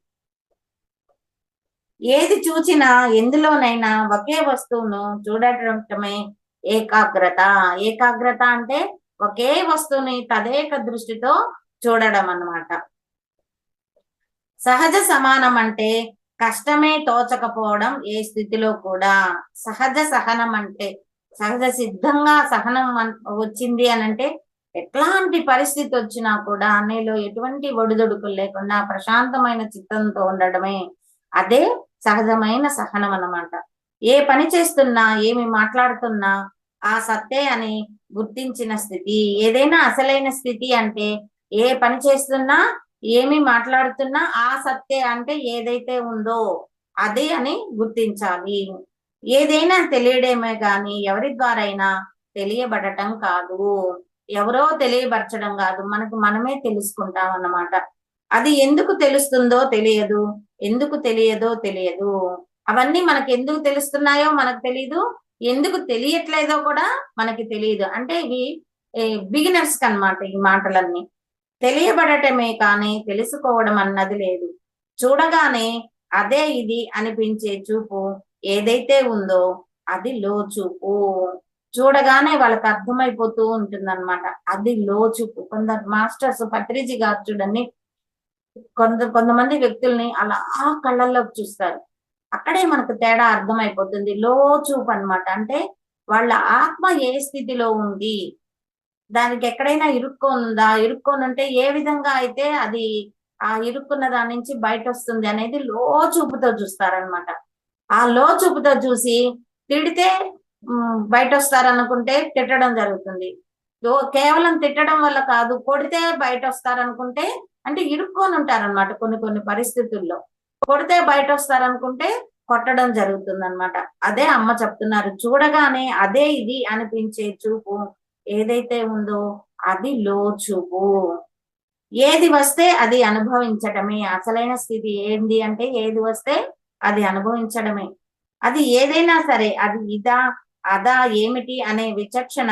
ఏది చూచినా ఎందులోనైనా ఒకే వస్తువును చూడటమే ఏకాగ్రత. ఏకాగ్రత అంటే ఒకే వస్తువుని తదేక దృష్టితో చూడడం అన్నమాట. సహజ సమానం అంటే కష్టమే తోచకపోవడం ఏ స్థితిలో కూడా. సహజ సహనం అంటే సహజ సిద్ధంగా సహనం వచ్చింది అని అంటే ఎట్లాంటి పరిస్థితి వచ్చినా కూడా నీలో ఎటువంటి ఒడిదొడుకులు లేకుండా ప్రశాంతమైన చిత్తంతో ఉండడమే, అదే సహజమైన సహనం అన్నమాట. ఏ పని చేస్తున్నా, ఏమి మాట్లాడుతున్నా ఆ సత్తే అని గుర్తించిన స్థితి. ఏదైనా అసలైన స్థితి అంటే ఏ పని చేస్తున్నా, ఏమి మాట్లాడుతున్నా ఆ సత్తే అంటే ఏదైతే ఉందో అదే అని గుర్తించాలి. ఏదైనా తెలియడమే గాని ఎవరి ద్వారా అయినా తెలియబడటం కాదు, ఎవరో తెలియబరచడం కాదు, మనకు మనమే తెలుసుకుంటాం అన్నమాట. అది ఎందుకు తెలుస్తుందో తెలియదు, ఎందుకు తెలియదో తెలియదు. అవన్నీ మనకు ఎందుకు తెలుస్తున్నాయో మనకు తెలియదు, ఎందుకు తెలియట్లేదో కూడా మనకి తెలియదు. అంటే ఇవి బిగినర్స్ కి అన్నమాట ఈ మాటలన్నీ. తెలియబడటమే కానీ తెలుసుకోవడం అన్నది లేదు. చూడగానే అదే ఇది అనిపించే చూపు ఏదైతే ఉందో అది లోచూపు. చూడగానే వాళ్ళకి అర్థమైపోతూ ఉంటుంది అనమాట, అది లోచూపు. కొందరు మాస్టర్స్, పత్రిజీ గారు చూడండి, కొంతమంది వ్యక్తుల్ని అలా కళ్ళల్లోకి చూస్తారు, అక్కడే మనకు తేడా అర్థమైపోతుంది. లోచూపు అన్నమాట. అంటే వాళ్ళ ఆత్మ ఏ స్థితిలో ఉంది, దానికి ఎక్కడైనా ఇరుక్కోనుందా, ఇరుక్కోనుంటే ఏ విధంగా అయితే అది ఆ ఇరుక్కున్న దాని నుంచి బయట వస్తుంది అనేది లోచూపుతో చూస్తారనమాట. ఆ లోచూపుతో చూసి తిడితే బయట వస్తారనుకుంటే తిట్టడం జరుగుతుంది. కేవలం తిట్టడం వల్ల కాదు, కొడితే బయట వస్తారనుకుంటే, అంటే ఇరుక్కొని ఉంటారనమాట కొన్ని పరిస్థితుల్లో. కొడితే బయట వస్తారనుకుంటే కొట్టడం జరుగుతుంది అనమాట. అదే అమ్మ చెప్తున్నారు, చూడగానే అదే ఇది అనిపించే చూపు ఏదైతే ఉందో అది లోచూపు. ఏది వస్తే అది అనుభవించటమే అసలైన స్థితి. ఏంది అంటే ఏది వస్తే అది అనుభవించడమే. అది ఏదైనా సరే, అది ఇదా అదా ఏమిటి అనే విచక్షణ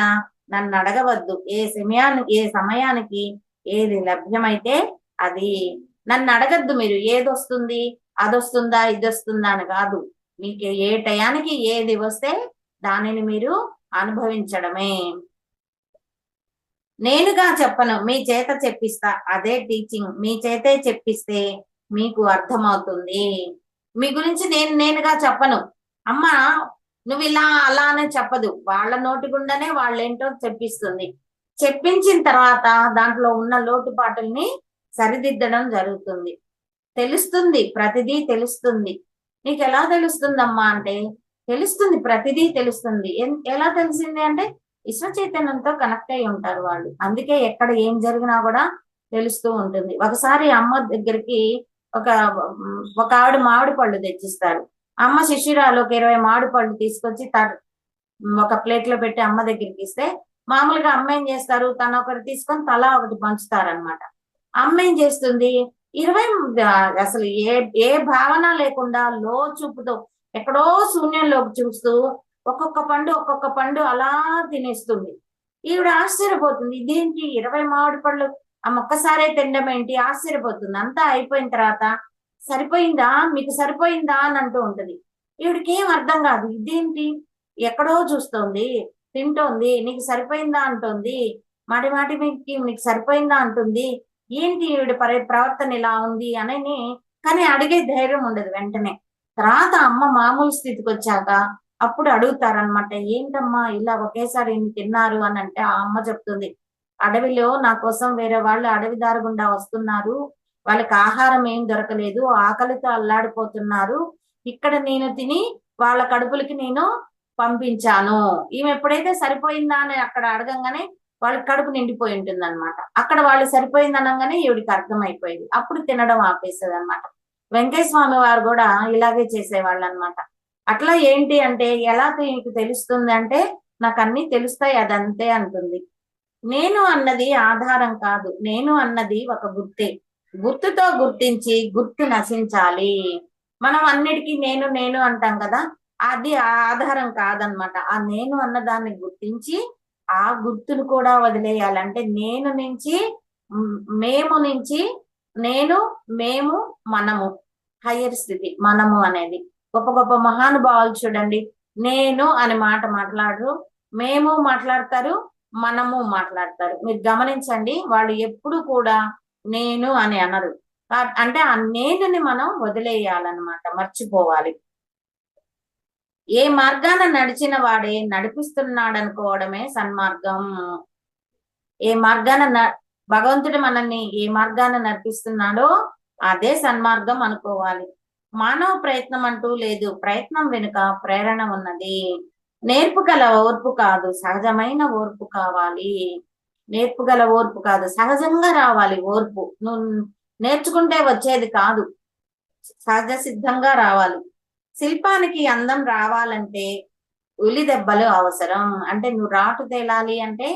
నన్ను అడగవద్దు. ఏ సమయానికి ఏది లభ్యమైతే అది. నన్ను అడగద్దు మీరు ఏదొస్తుంది, అదొస్తుందా, ఇదొస్తుందా అని కాదు. మీకు ఏ టయానికి ఏది వస్తే దానిని మీరు అనుభవించడమే. నేనుగా చెప్పను, మీ చేత చెప్పిస్తా. అదే టీచింగ్. మీ చేతే చెప్పిస్తే మీకు అర్థమవుతుంది. మీ గురించి నేనుగా చెప్పను. అమ్మ నువ్వు ఇలా అలా అని చెప్పదు. వాళ్ళ నోటి గుండానే వాళ్ళేంటో చెప్పిస్తుంది. చెప్పించిన తర్వాత దాంట్లో ఉన్న లోటుపాటుల్ని సరిదిద్దడం జరుగుతుంది. తెలుస్తుంది, ప్రతిదీ తెలుస్తుంది. నీకు ఎలా తెలుస్తుందమ్మా అంటే, తెలుస్తుంది, ప్రతిదీ తెలుస్తుంది. ఎలా తెలిసింది అంటే విశ్వ చైతన్యంతో కనెక్ట్ అయి ఉంటారు వాళ్ళు. అందుకే ఎక్కడ ఏం జరిగినా కూడా తెలుస్తూ ఉంటుంది. ఒకసారి అమ్మ దగ్గరికి ఒక ఒక ఆవిడ మామిడి పళ్ళు తెచ్చిస్తారు. అమ్మ శిష్యురాలు ఒక 20 మామిడి పళ్ళు తీసుకొచ్చి ఒక ప్లేట్ లో పెట్టి అమ్మ దగ్గరికి ఇస్తే, మామూలుగా అమ్మ ఏం చేస్తారు, తను ఒకటి తీసుకొని తలా ఒకటి పంచుతారనమాట. అమ్మ ఏం చేస్తుంది, 20 అసలు ఏ భావన లేకుండా లో చూపుతో ఎక్కడో శూన్యంలోకి చూస్తూ ఒక్కొక్క పండు అలా తినేస్తుంది. ఈవిడ ఆశ్చర్యపోతుంది, ఇదేంటి 20 మామిడి పళ్ళు అమ్మ ఒక్కసారే తినడం ఏంటి, ఆశ్చర్యపోతుంది. అంతా అయిపోయిన తర్వాత సరిపోయిందా, మీకు సరిపోయిందా అని అంటూ ఉంటది. ఈవిడికి ఏం అర్థం కాదు, ఇదేంటి ఎక్కడో చూస్తోంది, తింటోంది, నీకు సరిపోయిందా అంటోంది, మాటి మాటి మీకు సరిపోయిందా అంటుంది, ఏంటి ఈవిడ ప్రవర్తన ఇలా ఉంది అని. కానీ అడిగే ధైర్యం ఉండదు వెంటనే. తర్వాత అమ్మ మామూలు స్థితికి వచ్చాక అప్పుడు అడుగుతారనమాట, ఏంటమ్మా ఇలా ఒకేసారి ఇన్ని తిన్నారు అని అంటే ఆ అమ్మ చెప్తుంది, అడవిలో నా కోసం వేరే వాళ్ళు అడవి దారి గుండా వస్తున్నారు, వాళ్ళకి ఆహారం ఏం దొరకలేదు, ఆకలితో అల్లాడిపోతున్నారు, ఇక్కడ నేను తిని వాళ్ళ కడుపులకి నేను పంపించాను. ఈమె ఎప్పుడైతే సరిపోయిందా అని అక్కడ అడగంగానే వాళ్ళకి కడుపు నిండిపోయి ఉంటుంది అనమాట. అక్కడ వాళ్ళు సరిపోయింది అనగానే ఈవిడికి అర్థమైపోయింది. అప్పుడు తినడం ఆపేసేది అనమాట. వెంకయ్య స్వామి వారు కూడా ఇలాగే చేసేవాళ్ళు అనమాట. అట్లా ఏంటి అంటే ఎలా నీకు తెలుస్తుంది అంటే, నాకు అన్ని తెలుస్తాయి అదంతే అంటుంది. నేను అన్నది ఆధారం కాదు, నేను అన్నది ఒక గుర్తే. గుర్తుతో గుర్తించి గుర్తు నశించాలి. మనం అన్నిటికీ నేను నేను అంటాం కదా, అది ఆధారం కాదనమాట. ఆ నేను అన్న దాన్ని గుర్తించి ఆ గుర్తును కూడా వదిలేయాలి. అంటే నేను నుంచి మేము నుంచి నేను, మేము, మనము, హయ్యర్ స్థితి మనము అనేది. గొప్ప గొప్ప మహానుభావులు చూడండి, నేను అనే మాట మాట్లాడరు, మేము మాట్లాడతారు, మనము మాట్లాడతారు. మీరు గమనించండి, వాళ్ళు ఎప్పుడు కూడా నేను అని అనరు. అంటే ఆ నేనుని మనం వదిలేయాలన్నమాట, మర్చిపోవాలి. ఏ మార్గాన నడిచిన వాడే నడిపిస్తున్నాడనుకోవడమే సన్మార్గం. ఏ మార్గాన భగవంతుడు మనల్ని ఏ మార్గాన నడిపిస్తున్నాడో అదే సన్మార్గం అనుకోవాలి. మానవ ప్రయత్నం అంటూ లేదు, ప్రయత్నం వెనుక ప్రేరణ ఉన్నది. నేర్పుగల ఓర్పు కాదు, సహజమైన ఓర్పు కావాలి. నేర్పుగల ఓర్పు కాదు, సహజంగా రావాలి ఓర్పు. నువ్వు నేర్చుకుంటే వచ్చేది కాదు, సహజ సిద్ధంగా రావాలి. శిల్పానికి అందం రావాలంటే ఉలి దెబ్బలు అవసరం. అంటే నువ్వు రాటు తేలాలి అంటే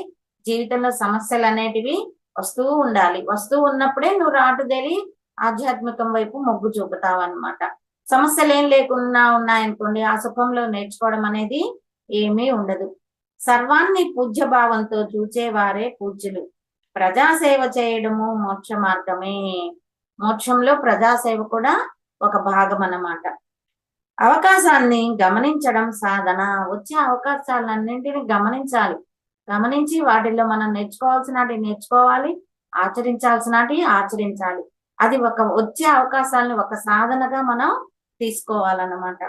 జీవితంలో సమస్యలు అనేటివి వస్తూ ఉండాలి. వస్తూ ఉన్నప్పుడే నువ్వు రాటు తేలి ఆధ్యాత్మికం వైపు మొగ్గు చూపుతావు అనమాట. సమస్యలు ఏం లేకుండా ఉన్నాయనుకోండి, ఆ సుఖంలో నేర్చుకోవడం అనేది ఏమీ ఉండదు. సర్వాన్ని పూజ్య భావంతో చూచేవారే పూజ్యులు. ప్రజాసేవ చేయడము మోక్ష మార్గమే. మోక్షంలో ప్రజాసేవ కూడా ఒక భాగం అన్నమాట. అవకాశాన్ని గమనించడం సాధన. వచ్చే అవకాశాలన్నింటినీ గమనించాలి. గమనించి వాటిల్లో మనం నేర్చుకోవాల్సినవి నేర్చుకోవాలి, ఆచరించాల్సినవి ఆచరించాలి. అది వచ్చే అవకాశాలను ఒక సాధనగా మనం తీసుకోవాలన్నమాట.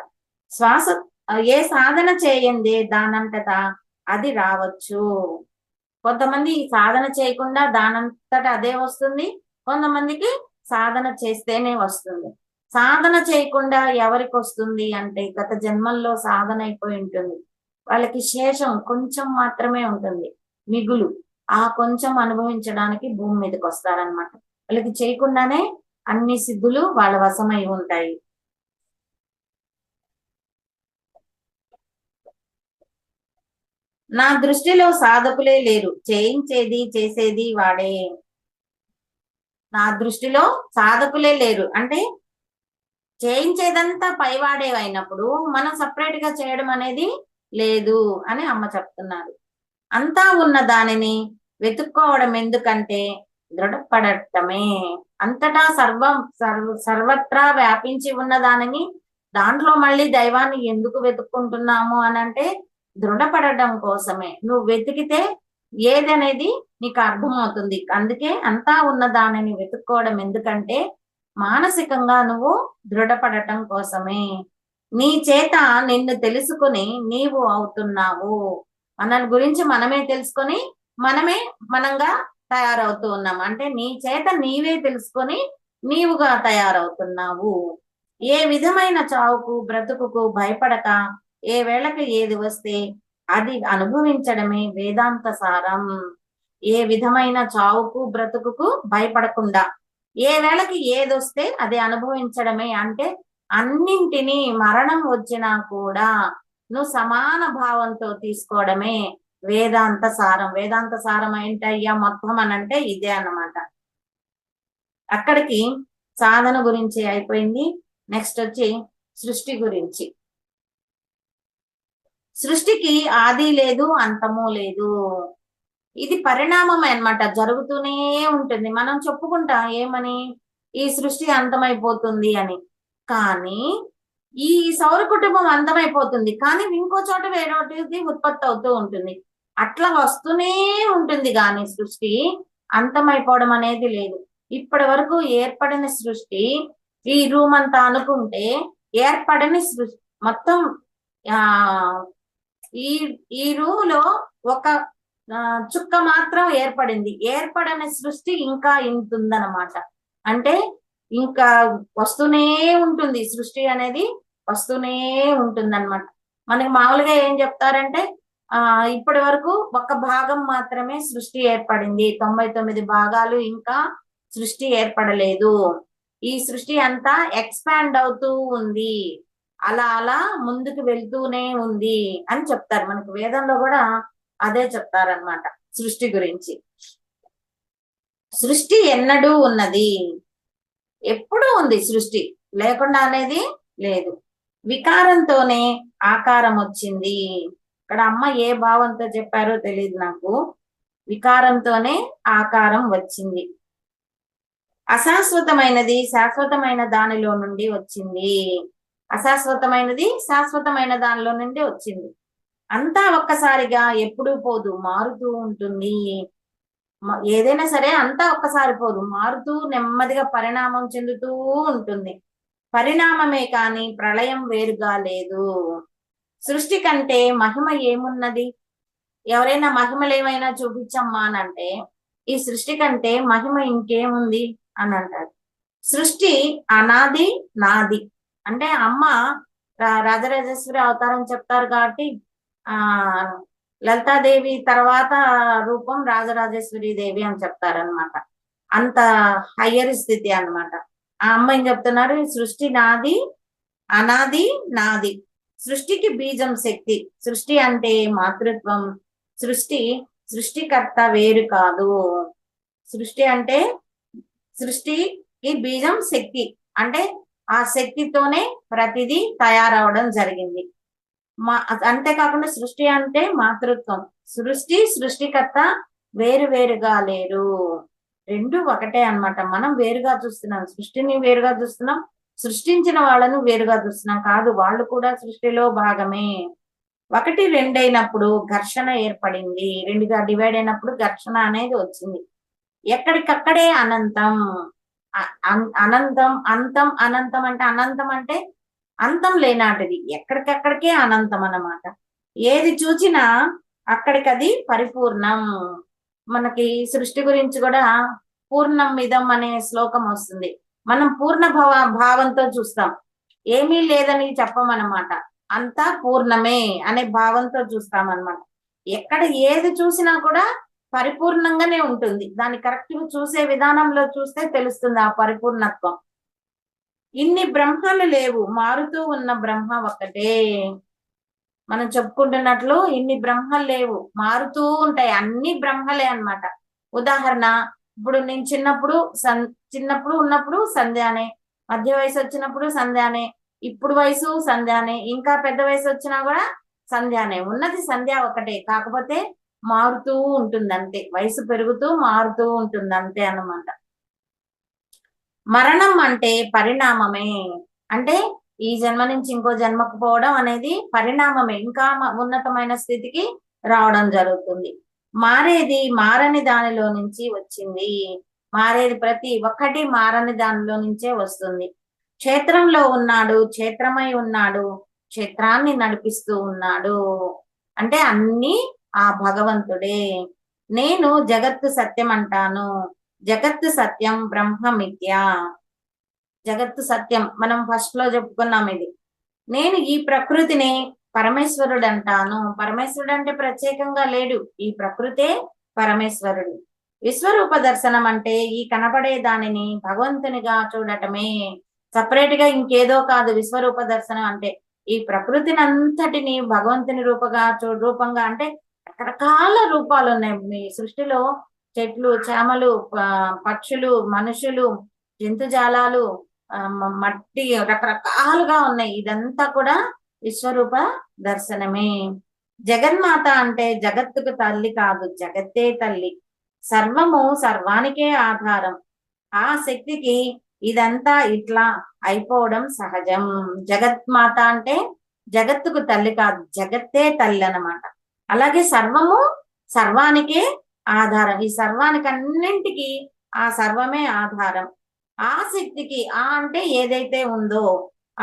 శ్వాస ఏ సాధన చేయండి దానంతటా అది రావచ్చు. కొంతమంది సాధన చేయకుండా దానంతట అదే వస్తుంది, కొంతమందికి సాధన చేస్తేనే వస్తుంది. సాధన చేయకుండా ఎవరికి వస్తుంది అంటే గత జన్మల్లో సాధన అయిపోయి ఉంటుంది, వాళ్ళకి శేషం కొంచెం మాత్రమే ఉంటుంది, మిగులు. ఆ కొంచెం అనుభవించడానికి భూమి మీదకి వస్తారనమాట. వాళ్ళకి చేయకుండానే అన్ని సిద్ధులు వాళ్ళ వశమై ఉంటాయి. నా దృష్టిలో సాధకులే లేరు, చేయించేది చేసేది వాడే. నా దృష్టిలో సాధకులే లేరు. అంటే చేయించేదంతా పైవాడే అయినప్పుడు మనం సపరేట్ గా చేయడం అనేది లేదు అని అమ్మ చెప్తున్నారు. అంతా ఉన్న దానిని వెతుక్కోవడం ఎందుకంటే దృఢపడటమే. అంతటా సర్వత్రా వ్యాపించి ఉన్న దానిని దాంట్లో మళ్ళీ దైవాన్ని ఎందుకు వెతుక్కుంటున్నాము అని అంటే దృఢపడటం కోసమే. నువ్వు వెతికితే ఏదనేది నీకు అర్థమవుతుంది. అందుకే అంతా ఉన్న దానిని వెతుక్కోవడం ఎందుకంటే మానసికంగా నువ్వు దృఢపడటం కోసమే. నీ చేత నిన్ను తెలుసుకుని నీవు అవుతున్నావు. మనల్ని గురించి మనమే తెలుసుకొని మనమే మనంగా తయారవుతూ ఉన్నాం. అంటే నీ చేత నీవే తెలుసుకొని నీవుగా తయారవుతున్నావు. ఏ విధమైన చావుకు బ్రతుకుకు భయపడక ఏ వేళకి ఏది వస్తే అది అనుభవించడమే వేదాంత సారం. ఏ విధమైన చావుకు బ్రతుకుకు భయపడకుండా ఏ వేళకి ఏదొస్తే అది అనుభవించడమే. అంటే అన్నింటినీ మరణం వచ్చినా కూడా నువ్వు సమాన భావంతో తీసుకోవడమే వేదాంత సారం. వేదాంత సారం ఏంటయ్యా మొత్తం అనంటే ఇదే అన్నమాట. అక్కడికి సాధన గురించి అయిపోయింది. నెక్స్ట్ వచ్చి సృష్టి గురించి. సృష్టికి ఆది లేదు, అంతము లేదు. ఇది పరిణామం అన్నమాట, జరుగుతూనే ఉంటుంది. మనం చెప్పుకుంటాం ఏమని, ఈ సృష్టి అంతమైపోతుంది అని. కానీ ఈ సౌర కుటుంబం అంతమైపోతుంది, కానీ ఇంకో చోట వేరొకటి ఉత్పత్తి అవుతూ ఉంటుంది. అట్లా వస్తూనే ఉంటుంది కానీ సృష్టి అంతమైపోవడం అనేది లేదు. ఇప్పటి వరకు ఏర్పడిన సృష్టి ఈ రూమ్ అంతా అనుకుంటే ఏర్పడని సృష్టి మొత్తం ఆ ఈ ఈ రూమ్ లో ఒక చుక్క మాత్రం ఏర్పడింది. ఏర్పడని సృష్టి ఇంకా ఇంతుందన్నమాట. అంటే ఇంకా వస్తూనే ఉంటుంది, సృష్టి అనేది వస్తూనే ఉంటుంది అనమాట. మనకి మామూలుగా ఏం చెప్తారంటే ఇప్పటి వరకు ఒక భాగం మాత్రమే సృష్టి ఏర్పడింది, 99 భాగాలు ఇంకా సృష్టి ఏర్పడలేదు. ఈ సృష్టి అంతా ఎక్స్పాండ్ అవుతూ ఉంది, అలా అలా ముందుకు వెళ్తూనే ఉంది అని చెప్తారు. మనకి వేదంలో కూడా అదే చెప్తారనమాట సృష్టి గురించి. సృష్టి ఎన్నడూ ఉన్నది, ఎప్పుడూ ఉంది. సృష్టి లేకుండా అనేది లేదు. వికారంతోనే ఆకారం వచ్చింది. ఇక్కడ అమ్మ ఏ భావంతో చెప్పారో తెలియదు నాకు. వికారంతోనే ఆకారం వచ్చింది. అశాశ్వతమైనది శాశ్వతమైన దానిలో నుండి వచ్చింది. అశాశ్వతమైనది శాశ్వతమైన దానిలో నుండి వచ్చింది. అంతా ఒక్కసారిగా ఎప్పుడూ పోదు, మారుతూ ఉంటుంది. ఏదైనా సరే అంతా ఒక్కసారి పోదు, మారుతూ నెమ్మదిగా పరిణామం చెందుతూ ఉంటుంది. పరిణామమే కాని ప్రళయం వేరుగా లేదు. సృష్టి కంటే మహిమ ఏమున్నది? ఎవరైనా మహిమలు ఏమైనా చూపించమ్మా అని అంటే ఈ సృష్టి కంటే మహిమ ఇంకేముంది అని అంటారు. సృష్టి అనాది నాది. అంటే అమ్మ రాజరాజేశ్వరి అవతారం చెప్తారు కాబట్టి లలితాదేవి తర్వాత రూపం రాజరాజేశ్వరి దేవి అని చెప్తారనమాట. అంత హయ్యర్ స్థితి అన్నమాట. ఆ అమ్మ ఏం చెప్తున్నారు, సృష్టి నాది, అనాది నాది. సృష్టికి బీజం శక్తి. సృష్టి అంటే మాతృత్వం. సృష్టికర్త వేరు కాదు. సృష్టి అంటే సృష్టికి బీజం శక్తి. అంటే ఆ శక్తితోనే ప్రతిదీ తయారవడం జరిగింది. అంతేకాకుండా సృష్టి అంటే మాతృత్వం. సృష్టికర్త వేరు వేరుగా లేరు, రెండు ఒకటే అన్నమాట. మనం వేరుగా చూస్తున్నాం, సృష్టిని వేరుగా చూస్తున్నాం, సృష్టించిన వాళ్ళను వేరుగా చూస్తున్నాం కాదు, వాళ్ళు కూడా సృష్టిలో భాగమే. ఒకటి రెండైనప్పుడు ఘర్షణ ఏర్పడింది, రెండుగా డివైడ్ అయినప్పుడు ఘర్షణ అనేది వచ్చింది. ఎక్కడికక్కడే అనంతం. అనంతం అంతం. అనంతం అంటే అనంతం అంటే అంతం లేనాటిది, ఎక్కడికక్కడికే అనంతం అన్నమాట. ఏది చూచినా అక్కడికది పరిపూర్ణం. మనకి సృష్టి గురించి కూడా పూర్ణం మిదం అనే శ్లోకం వస్తుంది. మనం పూర్ణ భావంతో చూస్తాం, ఏమీ లేదని చెప్పమన్నమాట. అంతా పూర్ణమే అనే భావంతో చూస్తాం అన్నమాట. ఎక్కడ ఏది చూసినా కూడా పరిపూర్ణంగానే ఉంటుంది. దాన్ని కరెక్ట్ గా చూసే విధానంలో చూస్తే తెలుస్తుంది ఆ పరిపూర్ణత్వం. ఇన్ని బ్రహ్మలు లేవు, మారుతూ ఉన్న బ్రహ్మ ఒక్కటే. మనం చెప్పుకుంటున్నట్లు ఇన్ని బ్రహ్మలు లేవు, మారుతూ ఉంటాయి, అన్ని బ్రహ్మలే అన్నమాట. ఉదాహరణ ఇప్పుడు నేను చిన్నప్పుడు ఉన్నప్పుడు సంధ్యానే, మధ్య వయసు వచ్చినప్పుడు సంధ్యానే, ఇప్పుడు వయసు సంధ్యానే, ఇంకా పెద్ద వయసు వచ్చినా కూడా సంధ్యానే. ఉన్నది సంధ్య ఒకటే, కాకపోతే మారుతూ ఉంటుంది అంతే. వయసు పెరుగుతూ మారుతూ ఉంటుంది అంతే అన్నమాట. మరణం అంటే పరిణామమే. అంటే ఈ జన్మ నుంచి ఇంకో జన్మకు పోవడం అనేది పరిణామమే, ఇంకా ఉన్నతమైన స్థితికి రావడం జరుగుతుంది. మారేది మారని దానిలో నుంచి వచ్చింది. మారేది ప్రతి ఒక్కటి మారని దానిలో నుంచే వస్తుంది. క్షేత్రంలో ఉన్నాడు, క్షేత్రమై ఉన్నాడు, క్షేత్రాన్ని నడిపిస్తూ ఉన్నాడు. అంటే అన్ని ఆ భగవంతుడే. నేను జగత్తు సత్యం అంటాను. జగత్తు సత్యం బ్రహ్మ మిథ్య. జగత్తు సత్యం మనం ఫస్ట్ లో చెప్పుకున్నాం ఇది. నేను ఈ ప్రకృతిని పరమేశ్వరుడు అంటాను. పరమేశ్వరుడు అంటే ప్రత్యేకంగా లేడు, ఈ ప్రకృతే పరమేశ్వరుడు. విశ్వరూప దర్శనం అంటే ఈ కనబడే దానిని భగవంతునిగా చూడటమే, సపరేట్ గా ఇంకేదో కాదు. విశ్వరూప దర్శనం అంటే ఈ ప్రకృతిని అంతటిని భగవంతుని రూపంగా అంటే రకరకాల రూపాలు ఉన్నాయి ఈ సృష్టిలో. చెట్లు, చేమలు, పక్షులు, మనుషులు, జంతుజాలాలు, మట్టి రకరకాలుగా ఉన్నాయి. ఇదంతా కూడా విశ్వరూప దర్శనమే. జగన్మాత అంటే జగత్తుకు తల్లి కాదు, జగత్తే తల్లి. సర్వము సర్వానికే ఆధారం. ఆ శక్తికి ఇదంతా ఇట్లా అయిపోవడం సహజం. జగత్మాత అంటే జగత్తుకు తల్లి కాదు, జగత్తే తల్లి అన్నమాట. అలాగే సర్వము సర్వానికే ఆధారం. ఈ సర్వానికి అన్నింటికి ఆ సర్వమే ఆధారం. ఆ శక్తికి, ఆ అంటే ఏదైతే ఉందో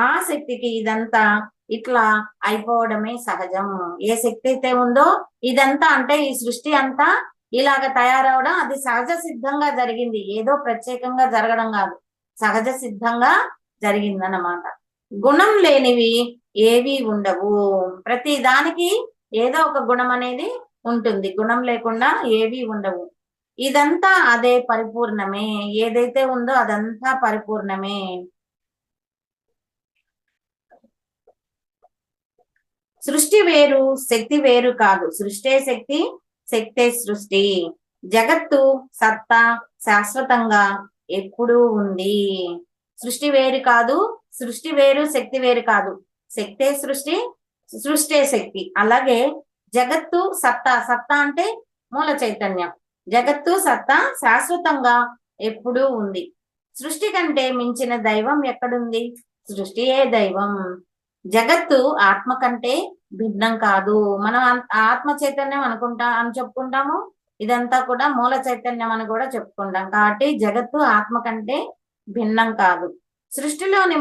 ఆ శక్తికి ఇదంతా ఇట్లా అయిపోవడమే సహజం. ఏ శక్తి అయితే ఉందో ఇదంతా అంటే ఈ సృష్టి అంతా ఇలాగ తయారవడం అది సహజ సిద్ధంగా జరిగింది, ఏదో ప్రత్యేకంగా జరగడం కాదు, సహజ సిద్ధంగా జరిగిందన్నమాట. గుణం లేనివి ఏవి ఉండవు. ప్రతి దానికి ఏదో ఒక గుణం అనేది ఉంటుంది, గుణం లేకుండా ఏవి ఉండవు. ఇదంతా అదే పరిపూర్ణమే, ఏదైతే ఉందో అదంతా పరిపూర్ణమే. సృష్టి వేరు, శక్తి వేరు కాదు. సృష్టే శక్తి, శక్తే సృష్టి. జగత్తు సత్తా శాశ్వతంగా ఎప్పుడూ ఉంది. సృష్టి వేరు కాదు, సృష్టి వేరు, శక్తి వేరు కాదు. శక్తే సృష్టి, సృష్టే శక్తి. అలాగే జగత్తు సత్తా, సత్తా అంటే మూల చైతన్యం. జగత్తు సత్తా శాశ్వతంగా ఎప్పుడూ ఉంది. సృష్టి కంటే మించిన దైవం ఎక్కడుంది? సృష్టియే దైవం. జగత్తు ఆత్మ కంటే భిన్నం కాదు. మనం ఆత్మ చైతన్యం అని చెప్పుకుంటాము, ఇదంతా కూడా మూల చైతన్యం అని కూడా చెప్పుకుంటాం. కాబట్టి జగత్తు ఆత్మ కంటే భిన్నం కాదు. సృష్టిలోని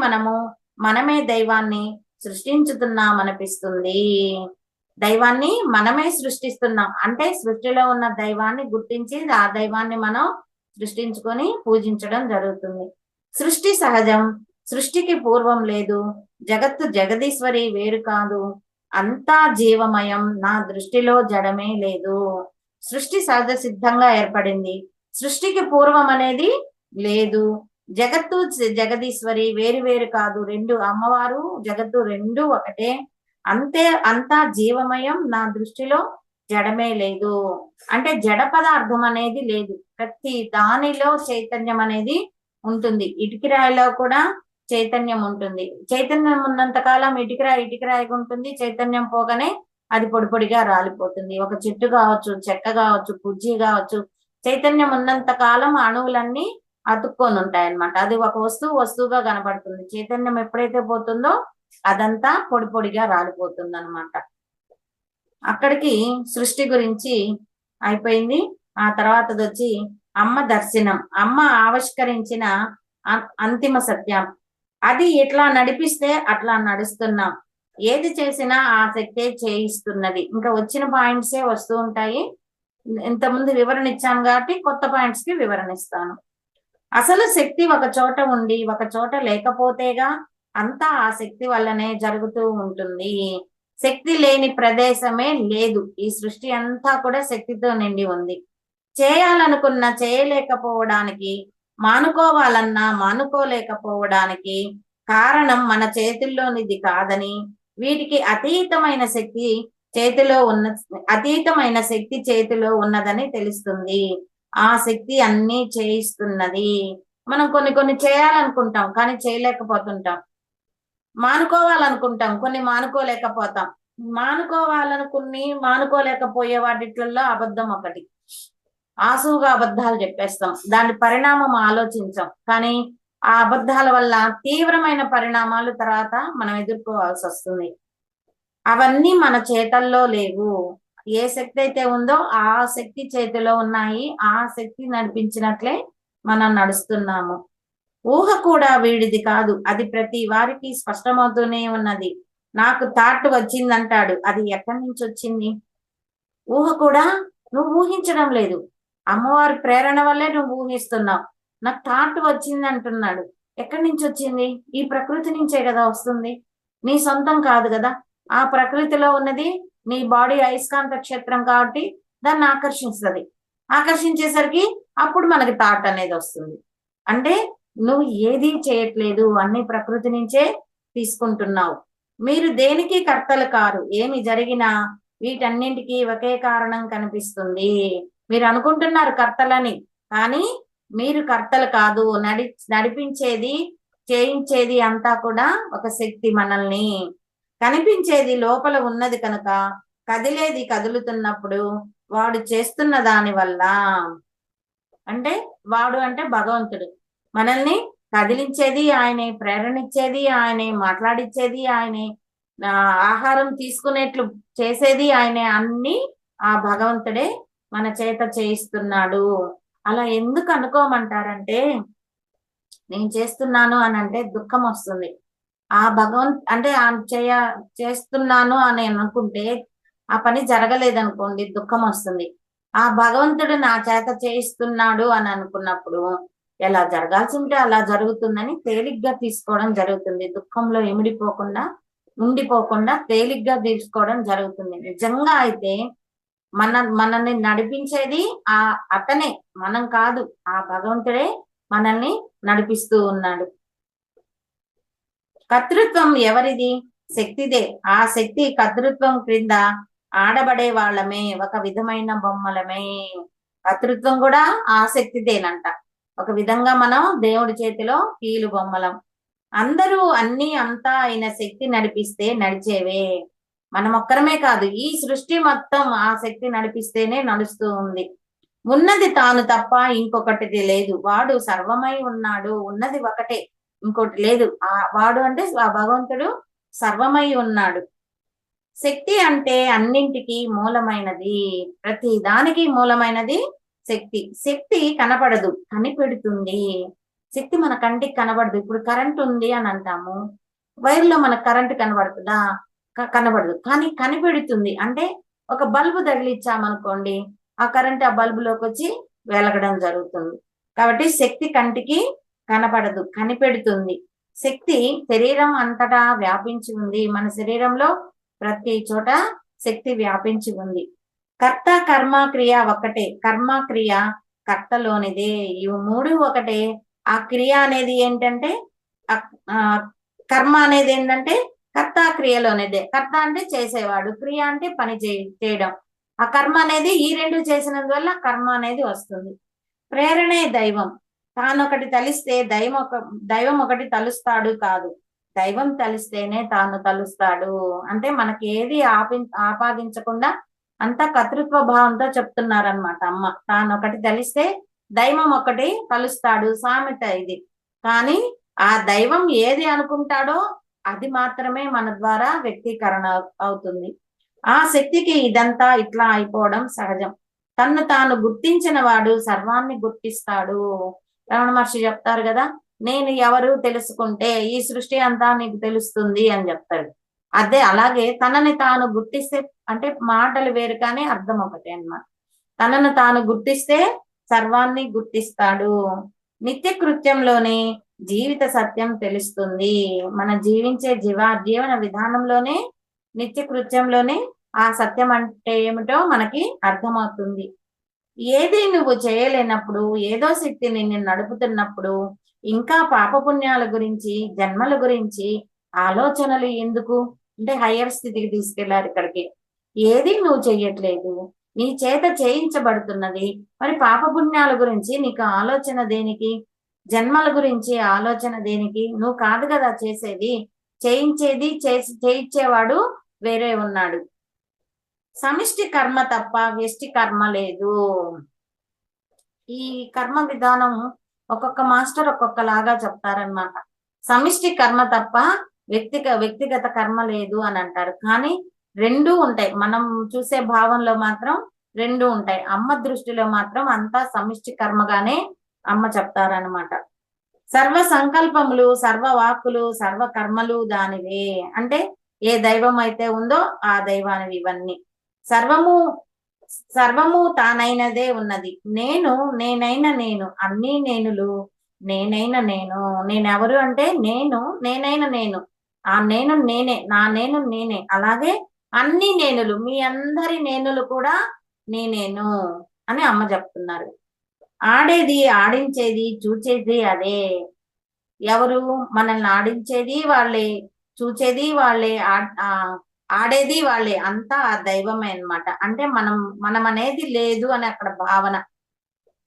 మనమే దైవాన్ని సృష్టించుతున్నాం అనిపిస్తుంది. దైవాన్ని మనమే సృష్టిస్తున్నాం అంటే సృష్టిలో ఉన్న దైవాన్ని గుర్తించి ఆ దైవాన్ని మనం సృష్టించుకొని పూజించడం జరుగుతుంది. సృష్టి సహజం, సృష్టికి పూర్వం లేదు. జగత్తు జగదీశ్వరి వేరు కాదు, అంతా జీవమయం. నా దృష్టిలో జడమే లేదు. సృష్టి సహజ సిద్ధంగా ఏర్పడింది, సృష్టికి పూర్వం అనేది లేదు. జగత్తు జగదీశ్వరి వేరు వేరు కాదు, రెండు అమ్మవారు జగత్తు రెండు ఒకటే. అంతా జీవమయం, నా దృష్టిలో జడమే లేదు. అంటే జడ పదార్థం అనేది లేదు, ప్రతి దానిలో చైతన్యం అనేది ఉంటుంది. ఇటుకిరాయిలో కూడా చైతన్యం ఉంటుంది. చైతన్యం ఉన్నంత కాలం ఇటుకిరాయిగా ఉంటుంది, చైతన్యం పోగానే అది పొడి పొడిగా రాలిపోతుంది. ఒక చెట్టు కావచ్చు, చెక్క కావచ్చు, కుర్చీ కావచ్చు, చైతన్యం ఉన్నంత కాలం అణువులన్నీ అతుక్కొని ఉంటాయి అన్నమాట. అది ఒక వస్తువుగా కనబడుతుంది. చైతన్యం ఎప్పుడైతే పోతుందో అదంతా పొడి పొడిగా రాలిపోతుంది అన్నమాట. అక్కడికి సృష్టి గురించి అయిపోయింది. ఆ తర్వాతది వచ్చి అమ్మ దర్శనం. అమ్మ ఆవిష్కరించిన అంతిమ సత్యం. అది ఎట్లా నడిపిస్తే అట్లా నడుస్తున్నాం. ఏది చేసినా ఆ శక్తే చేయిస్తున్నది. ఇంకా వచ్చిన పాయింట్సే వస్తూ ఉంటాయి. ఇంతకుముందు వివరణ ఇచ్చాను కాబట్టి కొత్త పాయింట్స్ కి వివరణ ఇస్తాను. అసలు శక్తి ఒక చోట ఉండి ఒక చోట లేకపోతేగా అంతా ఆ శక్తి వల్లనే జరుగుతూ ఉంటుంది. శక్తి లేని ప్రదేశమే లేదు. ఈ సృష్టి అంతా కూడా శక్తితో నిండి ఉంది. చేయాలనుకున్న చేయలేకపోవడానికి, మానుకోవాలన్నా మానుకోలేకపోవడానికి కారణం మన చేతుల్లోనిది కాదని, వీటికి అతీతమైన శక్తి చేతిలో ఉన్నదని తెలుస్తుంది. ఆ శక్తి అన్ని చేయిస్తున్నది. మనం కొన్ని కొన్ని చేయాలనుకుంటాం కానీ చేయలేకపోతుంటాం. మానుకోవాలనుకుంటాం కొన్ని మానుకోలేకపోతాం. మానుకోలేకపోయే వాటిట్లలో అబద్ధం ఒకటి. ఆసువుగా అబద్ధాలు చెప్పేస్తాం. దాని పరిణామం ఆలోచించం. కానీ ఆ అబద్ధాల వల్ల తీవ్రమైన పరిణామాలు తర్వాత మనం ఎదుర్కోవాల్సి వస్తుంది. అవన్నీ మన చేతల్లో లేవు. ఏ శక్తి అయితే ఉందో ఆ శక్తి చేతిలో ఉన్నాయి. ఆ శక్తి నడిపించినట్లే మనం నడుస్తున్నాము. ఊహ కూడా వీడిది కాదు. అది ప్రతి వారికి స్పష్టమవుతూనే ఉన్నది. నాకు థాట్ వచ్చిందంటాడు. అది ఎక్కడి నుంచి వచ్చింది? ఊహ కూడా నువ్వు ఊహించడం లేదు. అమ్మవారి ప్రేరణ వల్లే నువ్వు ఊహిస్తున్నావు. నాకు థాట్ వచ్చింది అంటున్నాడు. ఎక్కడి నుంచి వచ్చింది? ఈ ప్రకృతి నుంచే కదా వస్తుంది. నీ సొంతం కాదు కదా. ఆ ప్రకృతిలో ఉన్నది నీ బాడీ అయస్కాంత క్షేత్రం కాబట్టి దాన్ని ఆకర్షిస్తుంది. ఆకర్షించేసరికి అప్పుడు మనకి థాట్ అనేది వస్తుంది. అంటే నువ్వు ఏదీ చేయట్లేదు. అన్ని ప్రకృతి నుంచే తీసుకుంటున్నావు. మీరు దేనికి కర్తలు కారు. ఏమి జరిగినా వీటన్నింటికి ఒకే కారణం కనిపిస్తుంది. మీరు అనుకుంటున్నారు కర్తలని, కానీ మీరు కర్తలు కాదు. నడిపించేది, చేయించేది అంతా కూడా ఒక శక్తి మనల్ని. కనిపించేది లోపల ఉన్నది కనుక కదిలేది కదులుతున్నప్పుడు వాడు చేస్తున్న దాని వల్ల, అంటే వాడు అంటే భగవంతుడు మనల్ని కదిలించేది ఆయనే, ప్రేరణించేది ఆయనే, మాట్లాడిచ్చేది ఆయనే, ఆహారం తీసుకునేట్లు చేసేది ఆయనే. అన్ని ఆ భగవంతుడే మన చేత చేయిస్తున్నాడు. అలా ఎందుకు అనుకోమంటారంటే, నేను చేస్తున్నాను అని అంటే దుఃఖం వస్తుంది. ఆ అంటే చేస్తున్నాను అని అనుకుంటే ఆ పని జరగలేదనుకోండి దుఃఖం వస్తుంది. ఆ భగవంతుడు నా చేత చేయిస్తున్నాడు అని అనుకున్నప్పుడు ఎలా జరగాల్సి ఉంటే అలా జరుగుతుందని తేలిగ్గా తీసుకోవడం జరుగుతుంది. దుఃఖంలో ఉండిపోకుండా తేలిగ్గా తీసుకోవడం జరుగుతుంది. నిజంగా అయితే మనల్ని నడిపించేది ఆ అతనే, మనం కాదు. ఆ భగవంతుడే మనల్ని నడిపిస్తూ ఉన్నాడు. కర్తృత్వం ఎవరిది? శక్తిదే. ఆ శక్తి కర్తృత్వం క్రింద ఆడబడే వాళ్ళమే, ఒక విధమైన బొమ్మలమే. కర్తృత్వం కూడా ఆ శక్తిదేనంట. ఒక విధంగా మనం దేవుడి చేతిలో కీలు బొమ్మలం. అందరూ అన్ని అంతా అయిన శక్తి నడిపిస్తే నడిచేవే. మనం ఒక్కరమే కాదు, ఈ సృష్టి మొత్తం ఆ శక్తి నడిపిస్తేనే నడుస్తూ ఉంది. ఉన్నది తాను తప్ప ఇంకొకటిది లేదు. వాడు సర్వమై ఉన్నాడు. ఉన్నది ఒకటే, ఇంకోటి లేదు. వాడు అంటే ఆ భగవంతుడు సర్వమై ఉన్నాడు. శక్తి అంటే అన్నింటికి మూలమైనది. ప్రతి దానికి మూలమైనది శక్తి. శక్తి కనపడదు, కనిపెడుతుంది. శక్తి మన కంటికి కనబడదు. ఇప్పుడు కరెంట్ ఉంది అని అంటాము. వైర్లో మనకు కరెంట్ కనబడుతుందా? కనబడదు. కానీ కనిపెడుతుంది. అంటే ఒక బల్బు తగిలిచ్చామనుకోండి, ఆ కరెంట్ ఆ బల్బులోకి వచ్చి వెలగడం జరుగుతుంది. కాబట్టి శక్తి కంటికి కనపడదు, కనిపెడుతుంది. శక్తి శరీరం అంతటా వ్యాపించి ఉంది. మన శరీరంలో ప్రతి చోట శక్తి వ్యాపించి ఉంది. కర్త కర్మ క్రియ ఒక్కటే. కర్మ క్రియ కర్తలోనిదే. ఇవి మూడు ఒకటే. ఆ క్రియ అనేది ఏంటంటే, కర్మ అనేది ఏంటంటే కర్త క్రియలోనిదే. కర్త అంటే చేసేవాడు, క్రియ అంటే పని చేయడం. ఆ కర్మ అనేది ఈ రెండు చేసినందువల్ల కర్మ అనేది వస్తుంది. ప్రేరణే దైవం. తానొకటి తలిస్తే దైవం ఒకటి తలుస్తాడు కాదు. దైవం తలిస్తేనే తాను తలుస్తాడు. అంటే మనకి ఏది ఆపాదించకుండా అంతా కర్తృత్వ భావంతో చెప్తున్నారనమాట అమ్మ. తానొకటి తలిస్తే దైవం ఒకటి తలుస్తాడు, సామెత ఇది. కానీ ఆ దైవం ఏది అనుకుంటాడో అది మాత్రమే మన ద్వారా వ్యక్తీకరణ అవుతుంది. ఆ శక్తికి ఇదంతా ఇట్లా అయిపోవడం సహజం. తన్ను తాను గుర్తించిన వాడు సర్వాన్ని గుర్తిస్తాడు. రమణ మహర్షి చెప్తారు కదా, నేను ఎవరు తెలుసుకుంటే ఈ సృష్టి అంతా నీకు తెలుస్తుంది అని చెప్తాడు. అదే అలాగే తనని తాను గుర్తిస్తే, అంటే మాటలు వేరు కానీ అర్థం ఒకటే అన్నమాట. తనను తాను గుర్తిస్తే సర్వాన్ని గుర్తిస్తాడు. నిత్య కృత్యంలోనే జీవిత సత్యం తెలుస్తుంది. మన జీవించే జీవన విధానంలోనే, నిత్య కృత్యంలోనే ఆ సత్యం అంటే ఏమిటో మనకి అర్థమవుతుంది. ఏది నువ్వు చేయలేనప్పుడు, ఏదో శక్తి నిన్ను నడుపుతున్నప్పుడు ఇంకా పాపపుణ్యాల గురించి, జన్మల గురించి ఆలోచనలు ఎందుకు? అంటే హయ్యర్ స్థితికి తీసుకెళ్లారు ఇక్కడికి. ఏది నువ్వు చెయ్యట్లేదు, నీ చేత చేయించబడుతున్నది. మరి పాపపుణ్యాల గురించి నీకు ఆలోచన దేనికి? జన్మల గురించి ఆలోచన దేనికి? నువ్వు కాదు కదా చేసేది, చేయించేది చేయించేవాడు వేరే ఉన్నాడు. సమిష్టి కర్మ తప్ప వ్యష్టి కర్మ లేదు. ఈ కర్మ విధానం ఒక్కొక్క మాస్టర్ ఒక్కొక్కలాగా చెప్తారనమాట. సమిష్టి కర్మ తప్ప వ్యక్తిగత కర్మ లేదు అని అంటారు. కానీ రెండూ ఉంటాయి. మనం చూసే భావంలో మాత్రం రెండూ ఉంటాయి. అమ్మ దృష్టిలో మాత్రం అంతా సమిష్టి కర్మగానే అమ్మ చెప్తారనమాట. సర్వ సంకల్పములు, సర్వ వాక్కులు, సర్వ కర్మలు దానివే. అంటే ఏ దైవం అయితే ఉందో ఆ దైవానివి ఇవన్నీ. సర్వము సర్వము తానైనదే ఉన్నది. నేనైన నేను, అన్ని నేనులు, నేనైన నేను. నేనెవరు అంటే నేనైన నేను. ఆ నేను నేనే, నా నేను నేనే. అలాగే అన్ని నేనులు, మీ అందరి నేనులు కూడా నేనేను అని అమ్మ చెప్తున్నారు. ఆడేది, ఆడించేది, చూచేది అదే. ఎవరు? మనల్ని ఆడించేది వాళ్ళే, చూచేది వాళ్ళే, ఆడేది వాళ్ళే. అంతా ఆ దైవమే అన్నమాట. అంటే మనం అనేది లేదు అని అక్కడ భావన.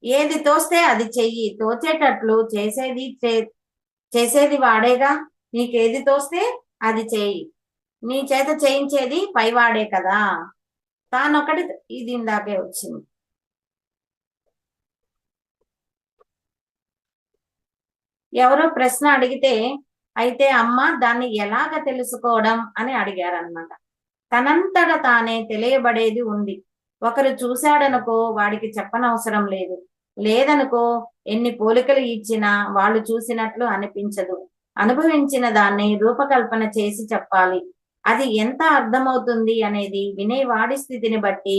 ఏది తోస్తే అది చెయ్యి, తోచేటట్లు చేసేది వాడేగా. నీకేది తోస్తే అది చేయి. నీ చేత చేయించేది పైవాడే కదా. తానొకటి ఇది ఇందాకే వచ్చింది. ఎవరో ప్రశ్న అడిగితే అయితే అమ్మ దాన్ని ఎలాగ తెలుసుకోవడం అని అడిగారనమాట. తనంతట తానే తెలియబడేది ఉంది. ఒకరు చూశాడనుకో వాడికి చెప్పనవసరం లేదు. లేదనుకో ఎన్ని పోలికలు ఇచ్చినా వాళ్ళు చూసినట్లు అనిపించదు. అనుభవించిన దాన్ని రూపకల్పన చేసి చెప్పాలి. అది ఎంత అర్థమవుతుంది అనేది వినేవాడి స్థితిని బట్టి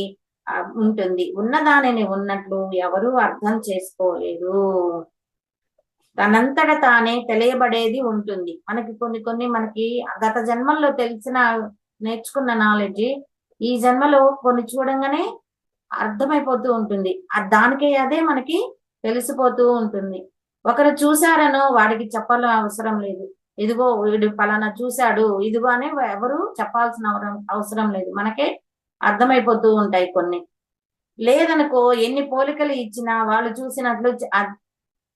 ఉంటుంది. ఉన్నదానిని ఉన్నట్లు ఎవరూ అర్థం చేసుకోలేరు. తనంతట తానే తెలియబడేది ఉంటుంది. మనకి కొన్ని మనకి గత జన్మల్లో నేర్చుకున్న నాలెడ్జ్ ఈ జన్మలో కొన్ని చూడంగానే అర్థమైపోతూ ఉంటుంది. దానికే అదే మనకి తెలిసిపోతూ ఉంటుంది. ఒకరు చూశారనో వాడికి చెప్పాల అవసరం లేదు. ఇదిగో వీడు పలానా చూశాడు, ఇదిగో అని ఎవరు చెప్పాల్సిన అవసరం లేదు. మనకే అర్థమైపోతూ ఉంటాయి కొన్ని. లేదనుకో ఎన్ని పోలికలు ఇచ్చినా వాళ్ళు చూసినట్లు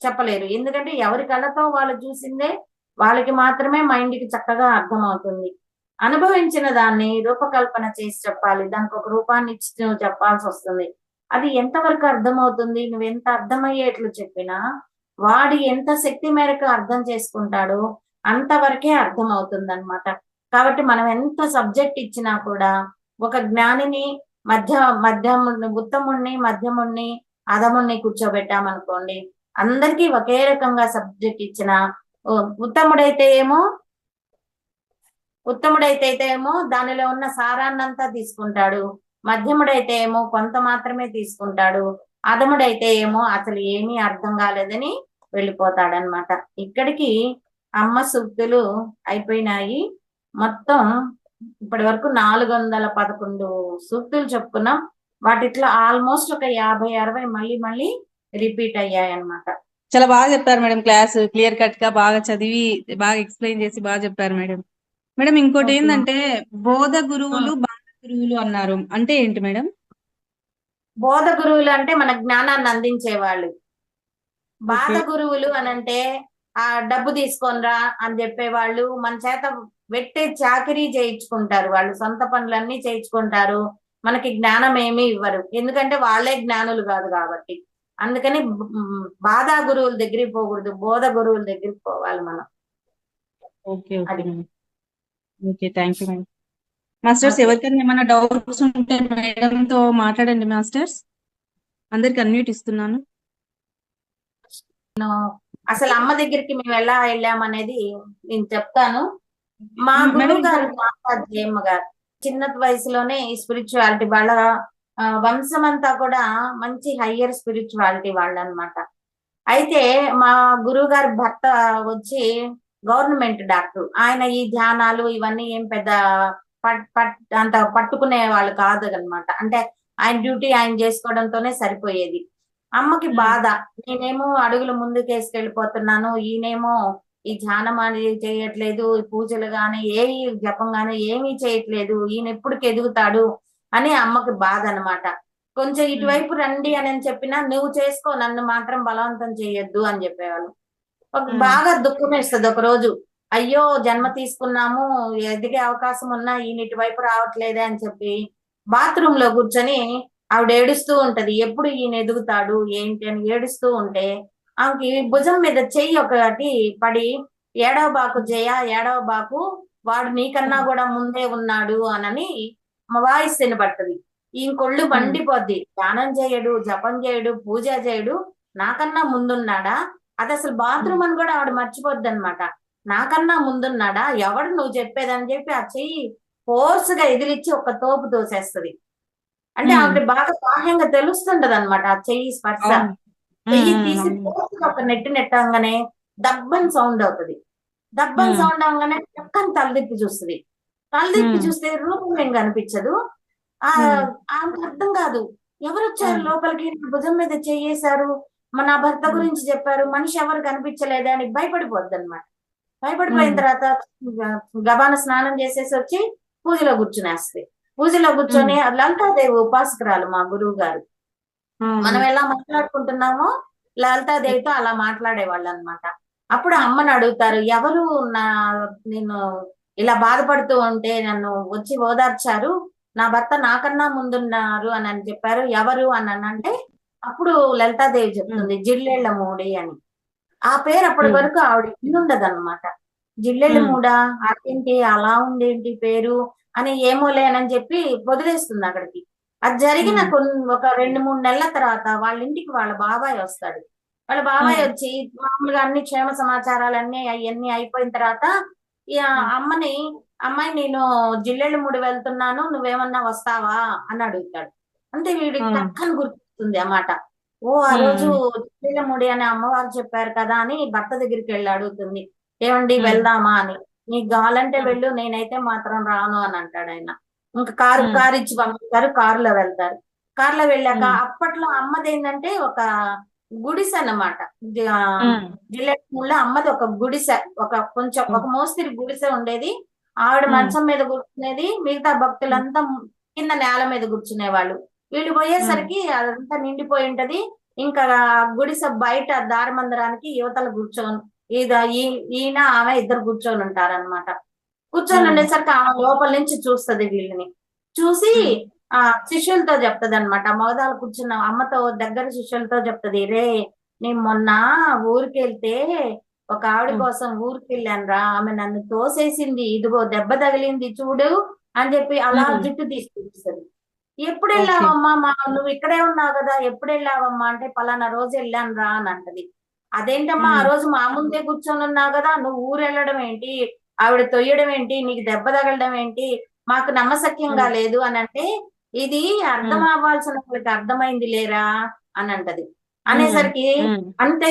చెప్పలేరు. ఎందుకంటే ఎవరి కళ్ళతో వాళ్ళు చూసిందే వాళ్ళకి మాత్రమే మైండ్కి చక్కగా అర్థమవుతుంది. అనుభవించిన దాన్ని రూపకల్పన చేసి చెప్పాలి. దానికి ఒక రూపాన్ని ఇచ్చి నువ్వు చెప్పాల్సి వస్తుంది. అది ఎంతవరకు అర్థమవుతుంది? నువ్వు ఎంత అర్థమయ్యేట్లు చెప్పినా వాడు ఎంత శక్తి మేరకు అర్థం చేసుకుంటాడో అంతవరకే అర్థమవుతుంది అనమాట. కాబట్టి మనం ఎంత సబ్జెక్ట్ ఇచ్చినా కూడా ఒక జ్ఞానిని ఉత్తముణ్ణి, మధ్యముణ్ణి, అధముణ్ణి కూర్చోబెట్టామనుకోండి, అందరికీ ఒకే రకంగా సబ్జెక్ట్ ఇచ్చిన ఉత్తముడైతే ఏమో దానిలో ఉన్న సారాన్నంతా తీసుకుంటాడు. మధ్యముడైతే ఏమో కొంత మాత్రమే తీసుకుంటాడు. అధముడైతే ఏమో అసలు ఏమీ అర్థం కాలేదని వెళ్ళిపోతాడనమాట. ఇక్కడికి అమ్మ సూక్తులు అయిపోయినాయి. మొత్తం ఇప్పటి వరకు 411 సూక్తులు చెప్పుకున్నాం. వాటిట్లో ఆల్మోస్ట్ ఒక 50-60 మళ్ళీ రిపీట్ అయ్యాయి అన్నమాట. చాలా బాగా చెప్పారు మేడం. క్లాస్ క్లియర్ కట్ గా బాగా చదివి బాగా ఎక్స్ప్లెయిన్ చేసి బాగా చెప్పారు మేడం. మేడం ఇంకోటి ఏంటంటే బోధ గురువులు, బాధ గురువులు అన్నారు. అంటే ఏంటి మేడం? బోధ గురువులు అంటే మన జ్ఞానాన్ని అందించే వాళ్ళు. బాధ గురువులు అని అంటే డబ్బు తీసుకోనరా అని చెప్పేవాళ్ళు, మన చేత వెట్టి చాకరీ చేయించుకుంటారు. వాళ్ళు సొంత పనులన్నీ చేయించుకుంటారు. మనకి జ్ఞానం ఏమీ ఇవ్వరు. ఎందుకంటే వాళ్ళే జ్ఞానులు కాదు కాబట్టి. అందుకని బాధ గురువుల దగ్గరికి పోకూడదు, బోధ గురువుల దగ్గరికి పోవాలి మనం. Okay thank you madam. Masters ఎవరికైనా ఏమైనా డౌట్స్ ఉంటే మేడం తో మాట్లాడండి మాస్టర్స్. అందరికి అన్మ్యూట్ ఇస్తున్నాను. అసలు అమ్మ దగ్గరికి మేము ఎలా వెళ్ళామనేది నేను చెప్తాను. మా గురువు గారు జయమ్మ గారు చిన్న వయసులోనే ఈ స్పిరిచువాలిటీ వాళ్ళ వంశం అంతా కూడా మంచి హయ్యర్ స్పిరిచువాలిటీ వాళ్ళు అనమాట. అయితే మా గురువు గారి భర్త వచ్చి గవర్నమెంట్ డాక్టర్. ఆయన ఈ ధ్యానాలు ఇవన్నీ ఏం పెద్ద అంత పట్టుకునే వాళ్ళు కాదు అనమాట. అంటే ఆయన డ్యూటీ ఆయన చేసుకోవడంతోనే సరిపోయేది. అమ్మకి బాధ, నేనేమో అడుగులు ముందుకేసుకెళ్ళిపోతున్నాను, ఈయనేమో ఈ ధ్యానం అనేది చేయట్లేదు, పూజలు గాని జపం గాని ఏమీ చేయట్లేదు, ఈయన ఎప్పుడుకి ఎదుగుతాడు అని అమ్మకి బాధ అనమాట. కొంచెం ఇటువైపు రండి అని చెప్పినా నువ్వు చేసుకో, నన్ను మాత్రం బలవంతం చేయొద్దు అని చెప్పేవాళ్ళు. బాగా దుఃఖం వేస్తుంది ఒక రోజు. అయ్యో జన్మ తీసుకున్నాము, ఎదిగే అవకాశం ఉన్నా ఈయన ఇటువైపు రావట్లేదే అని చెప్పి బాత్రూమ్ లో కూర్చొని ఆవిడ ఏడుస్తూ ఉంటది. ఎప్పుడు ఈయన ఎదుగుతాడు ఏంటి అని ఏడుస్తూ ఉంటే ఆమెకి భుజం మీద చెయ్యి ఒకటి పడి, ఏడవ బాకు జయ, ఏడవ బాకు, వాడు నీకన్నా కూడా ముందే ఉన్నాడు అనని మా వాయిస్ వినబడుతుంది. ఈయన కొళ్ళు మండిపోద్ది. ధ్యానం చేయడు, జపం చేయడు, పూజ చేయడు, నాకన్నా ముందున్నాడా? అది అసలు బాత్రూమ్ అని కూడా ఆవిడ మర్చిపోద్ది అనమాట. నాకన్నా ముందున్నాడా, ఎవడు నువ్వు చెప్పేదని చెప్పి ఆ చెయ్యి ఫోర్స్ గా ఎదిలిచ్చి ఒక తోపు తోసేస్తది. అంటే ఆవిడ బాగా బాహ్యంగా తెలుస్తుంటది అనమాట ఆ చెయ్యి స్పర్శ. చెయ్యి తీసి ఫోర్స్ గా ఒక నెట్టంగానే దబ్బని సౌండ్ అవుతుంది. దబ్బని సౌండ్ అవగానే పక్కన తలదిప్పి చూస్తుంది. తలదిప్పి చూస్తే రూపం ఏం కనిపించదు. ఆమెకు అర్థం కాదు, ఎవరు వచ్చారు లోపలికి, భుజం మీద చెయ్యేశారు, నా భర్త గురించి చెప్పారు, మనిషి ఎవరు కనిపించలేదే అని భయపడిపోద్ది అనమాట. భయపడిపోయిన తర్వాత గబాన స్నానం చేసేసి వచ్చి పూజలో కూర్చునేస్తే, పూజలో కూర్చొని లలితాదేవి ఉపాసకురాలు మా గురువు గారు. మనం ఎలా మాట్లాడుకుంటున్నామో లలితాదేవితో అలా మాట్లాడేవాళ్ళు అనమాట. అప్పుడు అమ్మని అడుగుతారు, ఎవరు నేను ఇలా బాధపడుతూ ఉంటే నన్ను వచ్చి ఓదార్చారు, నా భర్త నాకన్నా ముందున్నారు అని చెప్పారు, ఎవరు అని అంటే అప్పుడు లలితాదేవి చెప్తుంది జిల్లేళ్ల మూడి అని. ఆ పేరు అప్పటి వరకు ఆవిడ ఇల్లుండదు అనమాట. జిల్లెళ్ళ మూడ అదేంటి అలా ఉండేంటి పేరు అని ఏమోలేనని చెప్పి వదిలేస్తుంది అక్కడికి. అది జరిగిన ఒక 2-3 నెలల తర్వాత వాళ్ళ ఇంటికి వాళ్ళ బాబాయ్ వస్తాడు. వాళ్ళ బాబాయ్ వచ్చి మామూలుగా అన్ని క్షేమ సమాచారాలన్నీ అవన్నీ అయిపోయిన తర్వాత ఈ అమ్మాయి నేను జిల్లెళ్ళ మూడి వెళ్తున్నాను, నువ్వేమన్నా వస్తావా అని అడుగుతాడు. అంటే వీడికి టక్కని గుర్తుంది అన్నమాట. ఓ ఆ రోజు జిల్లెళ్ళ మూడి అనే అమ్మవారు చెప్పారు కదా అని భర్త దగ్గరికి వెళ్ళి అడుగుతుంది, ఏమండి వెళ్దామా అని. నీకు కావాలంటే వెళ్ళు, నేనైతే మాత్రం రాను అని అంటాడు ఆయన. ఇంకా కారు ఇచ్చి పంపిస్తారు, కారులో వెళ్తారు. కారులో వెళ్ళాక అప్పట్లో అమ్మది ఏంటంటే ఒక గుడిసె అన్నమాట. జిల్లెళ్ళ అమ్మది ఒక గుడిసె, కొంచెం ఒక మోస్తరు గుడిసె ఉండేది. ఆవిడ మంచం మీద కూర్చునేది, మిగతా భక్తులంతా కింద నేల మీద కూర్చునేవాళ్ళు. వీళ్ళు పోయేసరికి అదంతా నిండిపోయి ఉంటది. ఇంకా గుడిసె బయట దారమందరానికి యువతలు కూర్చొని ఈయన ఆమె ఇద్దరు కూర్చొని ఉంటారనమాట. కూర్చొని ఉండేసరికి ఆమె లోపల నుంచి చూస్తది వీళ్ళని. చూసి ఆ శిష్యులతో చెప్తది అనమాట. మగదాలు కూర్చున్న అమ్మతో దగ్గర శిష్యులతో చెప్తది, రే నేను మొన్న ఊరికి వెళ్తే ఒక ఆవిడ కోసం ఊరికి వెళ్ళాను రా, ఆమె నన్ను తోసేసింది, ఇదిగో దెబ్బ తగిలింది చూడు అని చెప్పి అలా జుట్టు తీసుకొస్తుంది. ఎప్పుడు వెళ్ళావమ్మా, నువ్వు ఇక్కడే ఉన్నావు కదా, ఎప్పుడు వెళ్ళావమ్మా అంటే పలానా రోజు వెళ్ళాను రా అని అంటది. అదేంటమ్మా ఆ రోజు మా ముందే కూర్చొని ఉన్నావు కదా, నువ్వు ఊరు వెళ్ళడం ఏంటి, ఆవిడ తొయ్యడం ఏంటి, నీకు దెబ్బ తగలడం ఏంటి, మాకు నమ్మశక్యంగా లేదు అని అంటే, ఇది అర్థం అవ్వాల్సిన వాళ్ళకి అర్థమైంది లేరా అని అంటది. అనేసరికి అంతే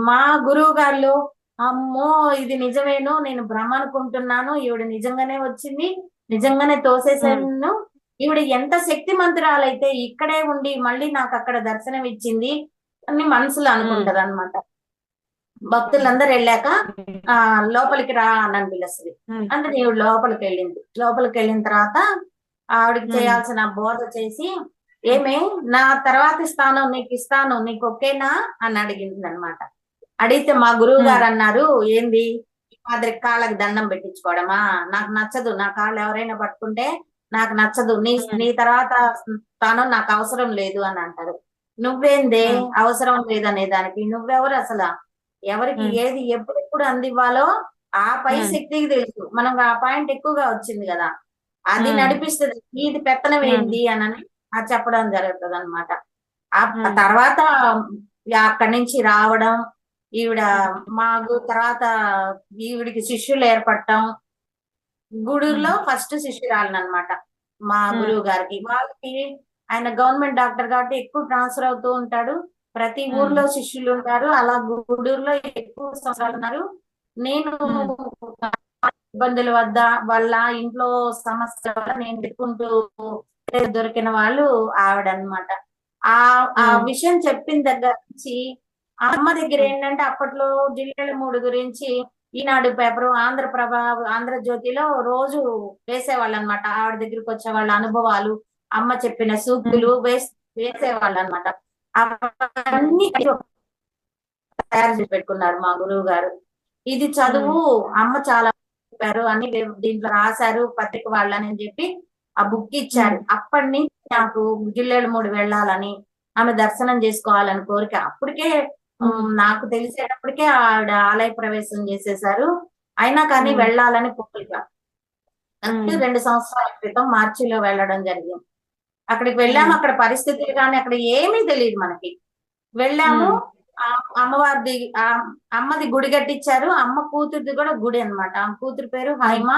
మా గురువు గారు, అమ్మో ఇది నిజమేను, నేను భ్రమ అనుకుంటున్నాను, ఈవిడ నిజంగానే వచ్చింది, నిజంగానే తోసేసాను, ఈవిడ ఎంత శక్తిమంతురాలైతే ఇక్కడే ఉండి మళ్ళీ నాకు అక్కడ దర్శనం ఇచ్చింది అని మనసులో అనుకుంటది అనమాట. భక్తులందరూ వెళ్ళాక లోపలికి రా అని పిలుస్తుంది. అంటే నీవు లోపలికి వెళ్ళింది. లోపలికి వెళ్ళిన తర్వాత ఆవిడకి చేయాల్సిన బోధ చేసి, ఏమే నా తర్వాతి స్థానం నీకు ఇస్తాను, నీకు ఓకేనా అని అడిగింది అనమాట. అడిగితే మా గురువు గారు అన్నారు, ఏంది మాదిరి కాళ్ళకి దండం పెట్టించుకోవడమా, నాకు నచ్చదు, నా కాళ్ళు ఎవరైనా పట్టుకుంటే నాకు నచ్చదు, నీ తర్వాత స్థానం నాకు అవసరం లేదు అని అంటారు. నువ్వేందే అవసరం లేదనే దానికి, నువ్వెవరు అసలు, ఎవరికి ఏది ఎప్పుడెప్పుడు అందివ్వాలో ఆ పై శక్తికి తెలుసు, మనం ఆ పాయింట్ ఎక్కువగా వచ్చింది కదా, అది నడిపిస్తుంది, ఇది పెత్తనం ఏంది అని చెప్పడం జరుగుతుంది అనమాట. ఆ తర్వాత అక్కడి నుంచి రావడం, ఈవిడ మాకు తర్వాత ఈవిడికి శిష్యులు ఏర్పడటం, గూడూరులో ఫస్ట్ శిష్యురాలనమాట మా గురువు గారికి. వాళ్ళకి ఆయన గవర్నమెంట్ డాక్టర్ కాబట్టి ఎక్కువ ట్రాన్స్ఫర్ అవుతూ ఉంటాడు, ప్రతి ఊర్లో శిష్యులు ఉంటారు. అలా గూడూరులో ఎక్కువ సంవత్సరాలు ఉన్నారు. నేను ఇబ్బందుల వల్ల ఇంట్లో సమస్యల వల్ల నేను పెట్టుకుంటూ దొరికిన వాళ్ళు ఆవిడ అనమాట. ఆ విషయం చెప్పిన దగ్గర నుంచి అమ్మ దగ్గర ఏంటంటే అప్పట్లో జిల్లేళ్ళ మూడు గురించి ఈనాడు పేపరు, ఆంధ్రప్రభ, ఆంధ్రజ్యోతిలో రోజు వేసేవాళ్ళు అనమాట. ఆవిడ దగ్గరికి వచ్చే వాళ్ళ అనుభవాలు, అమ్మ చెప్పిన సూక్తులు వేసేవాళ్ళు అనమాట. అవన్నీ తయారు చేసి పెట్టుకున్నారు మా గురువు గారు. ఇది చదువు, అమ్మ చాలా చెప్పారు అని దీంట్లో రాశారు పత్రిక వాళ్ళని చెప్పి ఆ బుక్ ఇచ్చారు. అప్పటి నుంచి నాకు జిల్లేడుమూడి వెళ్ళాలని, ఆమె దర్శనం చేసుకోవాలని కోరిక. అప్పటికే నాకు తెలిసేటప్పటికే ఆవిడ ఆలయ ప్రవేశం చేసేసారు. అయినా కానీ వెళ్ళాలని కోరిక. 2 సంవత్సరాల క్రితం మార్చిలో వెళ్ళడం జరిగింది. అక్కడికి వెళ్ళాము. అక్కడ పరిస్థితులు కానీ అక్కడ ఏమీ తెలియదు మనకి. వెళ్ళాము. అమ్మవారిది అమ్మది గుడి కట్టించారు. అమ్మ కూతురిది కూడా గుడి అన్నమాట. ఆమె కూతురు పేరు హైమ.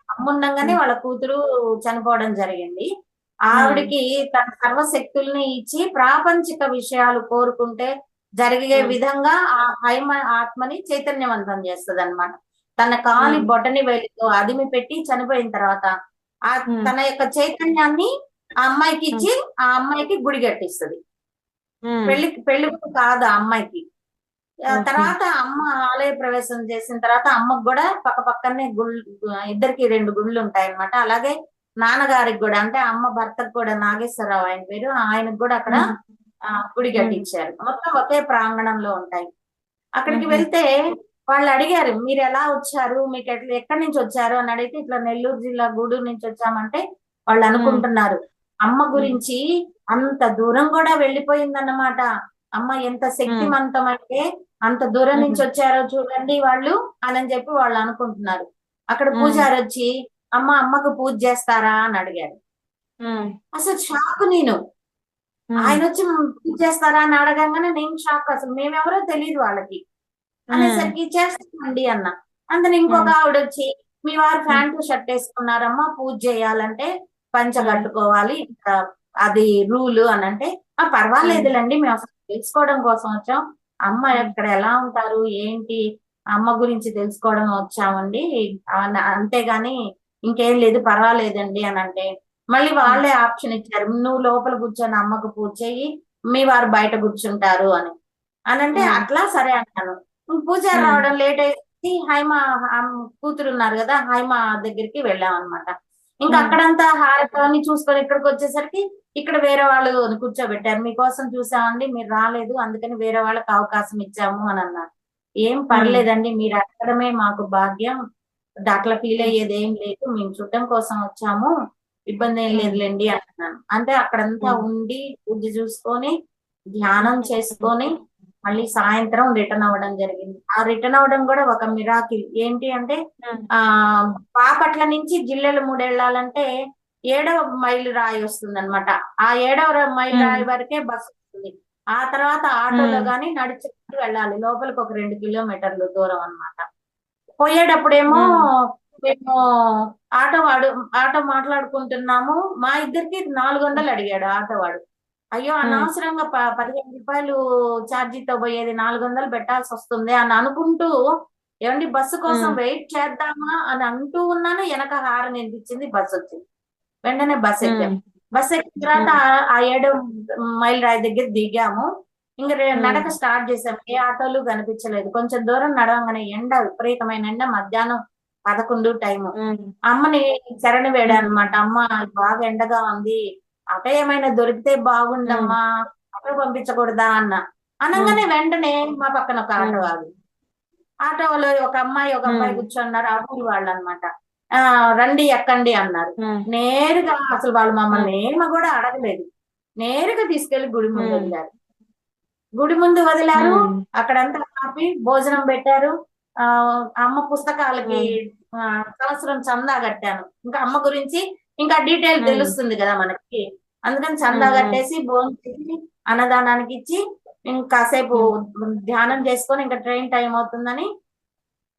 అమ్ముండగానే వాళ్ళ కూతురు చనిపోవడం జరిగింది. ఆవిడికి తన సర్వశక్తుల్ని ఇచ్చి ప్రాపంచిక విషయాలు కోరుకుంటే జరిగే విధంగా ఆ హైమ ఆత్మని చైతన్యవంతం చేస్తుంది అనమాట. తన కాలి బొటని వేలితో అదిమి పెట్టి చనిపోయిన తర్వాత ఆ తన యొక్క చైతన్యాన్ని ఆ అమ్మాయికి ఇచ్చి ఆ అమ్మాయికి గుడి కట్టిస్తుంది. పెళ్లి కాదు ఆ అమ్మాయికి. తర్వాత అమ్మ ఆలయ ప్రవేశం చేసిన తర్వాత అమ్మకు కూడా పక్క పక్కనే ఇద్దరికి 2 గుళ్ళు ఉంటాయన్నమాట. అలాగే నాన్నగారికి కూడా, అంటే అమ్మ భర్తకు కూడా, నాగేశ్వరరావు ఆయన పేరు, ఆయనకు కూడా అక్కడ గుడి కట్టించారు. మొత్తం ఒకే ప్రాంగణంలో ఉంటాయి. అక్కడికి వెళ్తే వాళ్ళు అడిగారు, మీరు ఎలా వచ్చారు, మీకు ఎక్కడి నుంచి వచ్చారు అని అడిగితే, ఇట్లా నెల్లూరు జిల్లా గూడూరు నుంచి వచ్చామంటే వాళ్ళు అనుకుంటున్నారు అమ్మ గురించి అంత దూరం కూడా వెళ్ళిపోయిందన్నమాట. అమ్మ ఎంత శక్తిమంతం అంటే అంత దూరం నుంచి వచ్చారో చూడండి వాళ్ళు అని చెప్పి వాళ్ళు అనుకుంటున్నారు. అక్కడ పూజారి వచ్చి అమ్మకు పూజ చేస్తారా అని అడిగారు. అసలు షాక్ నేను. ఆయన వచ్చి పూజ చేస్తారా అని అడగంగానే నేను షాక్. అసలు మేమెవరో తెలియదు వాళ్ళకి. అనేసరికి చేస్తామండి అన్న. అందులో ఇంకొక ఆవిడ వచ్చి, మీ వారు ప్యాంటు షర్ట్ వేసుకున్నారమ్మా, పూజ చేయాలంటే పంచ కట్టుకోవాలి, అది రూలు అని అంటే, పర్వాలేదులేండి, మేము అసలు తెలుసుకోవడం కోసం వచ్చాం, అమ్మ ఇక్కడ ఎలా ఉంటారు ఏంటి అమ్మ గురించి తెలుసుకోవడం వచ్చామండి, అంతేగాని ఇంకేం లేదు, పర్వాలేదండి అని అంటే, మళ్ళీ వాళ్ళే ఆప్షన్ ఇచ్చారు, నువ్వు లోపల కూర్చొని అమ్మకు పూజ చెయ్యి, మీ వారు బయట కూర్చుంటారు అని అంటే, అట్లా సరే అంటాను. పూజారి రావడం లేట్ అయ్యి హైమ కూతురు ఉన్నారు కదా, హైమ దగ్గరికి వెళ్ళాం అనమాట. ఇంకా అక్కడంతా హారతని చూసుకొని ఇక్కడికి వచ్చేసరికి ఇక్కడ వేరే వాళ్ళు కూర్చోబెట్టారు. మీకోసం చూసామండి, మీరు రాలేదు, అందుకని వేరే వాళ్ళకి అవకాశం ఇచ్చాము అని అన్నారు. ఏం పర్లేదండి, మీరు అడగడమే మాకు భాగ్యం, అట్లా ఫీల్ అయ్యేది ఏం లేదు, మేము చూడడం కోసం వచ్చాము, ఇబ్బంది ఏం లేదులేండి అంటున్నాను. అంటే అక్కడంతా ఉండి పూజ చూసుకొని ధ్యానం చేసుకొని మళ్ళీ సాయంత్రం రిటర్న్ అవ్వడం జరిగింది. ఆ రిటర్న్ అవ్వడం కూడా ఒక మిరాకిల్. ఏంటి అంటే బాపట్ల నుంచి జిల్లెడుమూడి వెళ్ళాలంటే 7వ మైలు రాయి వస్తుంది అనమాట. ఆ 7వ మైలు రాయి వరకే బస్సు వస్తుంది. ఆ తర్వాత ఆటోలో గాని నడుచుకుంటూ వెళ్ళాలి. లోపలికి ఒక 2 కిలోమీటర్లు దూరం అన్నమాట. పోయేటప్పుడేమో మేము ఆటో మాట్లాడుకుంటున్నాము. మా ఇద్దరికి 400 అడిగాడు ఆటోవాడు. అయ్యో అనవసరంగా 15 రూపాయలు ఛార్జీతో పోయేది 400 పెట్టాల్సి వస్తుంది అని అనుకుంటూ, ఏమండి బస్సు కోసం వెయిట్ చేద్దామా అని అంటూ ఉన్నాను. వెనక హారన్ వినిపించింది, బస్సు వచ్చింది. వెంటనే బస్ ఎక్కాము. బస్ ఎక్కిన తర్వాత ఆ 7 మైల్ రాయి దగ్గర దిగాము. ఇంకా నడక స్టార్ట్ చేసాము. ఏ ఆటోలు కనిపించలేదు. కొంచెం దూరం నడవగానే ఎండ, విపరీతమైన ఎండ, మధ్యాహ్నం 11 టైము. అమ్మని శరణి వేడా అనమాట. అమ్మ బాగా ఎండగా ఉంది, ఆటో ఏమైనా దొరికితే బాగుండమ్మా, ఆటో పంపించకూడదా అనగానే వెంటనే మా పక్కన ఒక ఆటో ఆగి, ఆటోలో ఒక అబ్బాయి కూర్చున్నారు. ఆ ఊరి వాళ్ళు అనమాట. రండి ఎక్కండి అన్నారు. నేరుగా అసలు వాళ్ళు మమ్మల్ని ఏమో కూడా అడగలేదు, నేరుగా తీసుకెళ్లి గుడి ముందు వదిలారు. గుడి ముందు వదిలారు. అక్కడంతా ఆపి భోజనం పెట్టారు. అమ్మ పుస్తకాలకి సంవత్సరం చందా కట్టాను. ఇంకా అమ్మ గురించి ఇంకా డీటెయిల్ తెలుస్తుంది కదా మనకి, అందుకని చందా కట్టేసి భోజనం చేసి అన్నదానానికి ఇచ్చి ఇంకాసేపు ధ్యానం చేసుకొని ఇంకా ట్రైన్ టైం అవుతుందని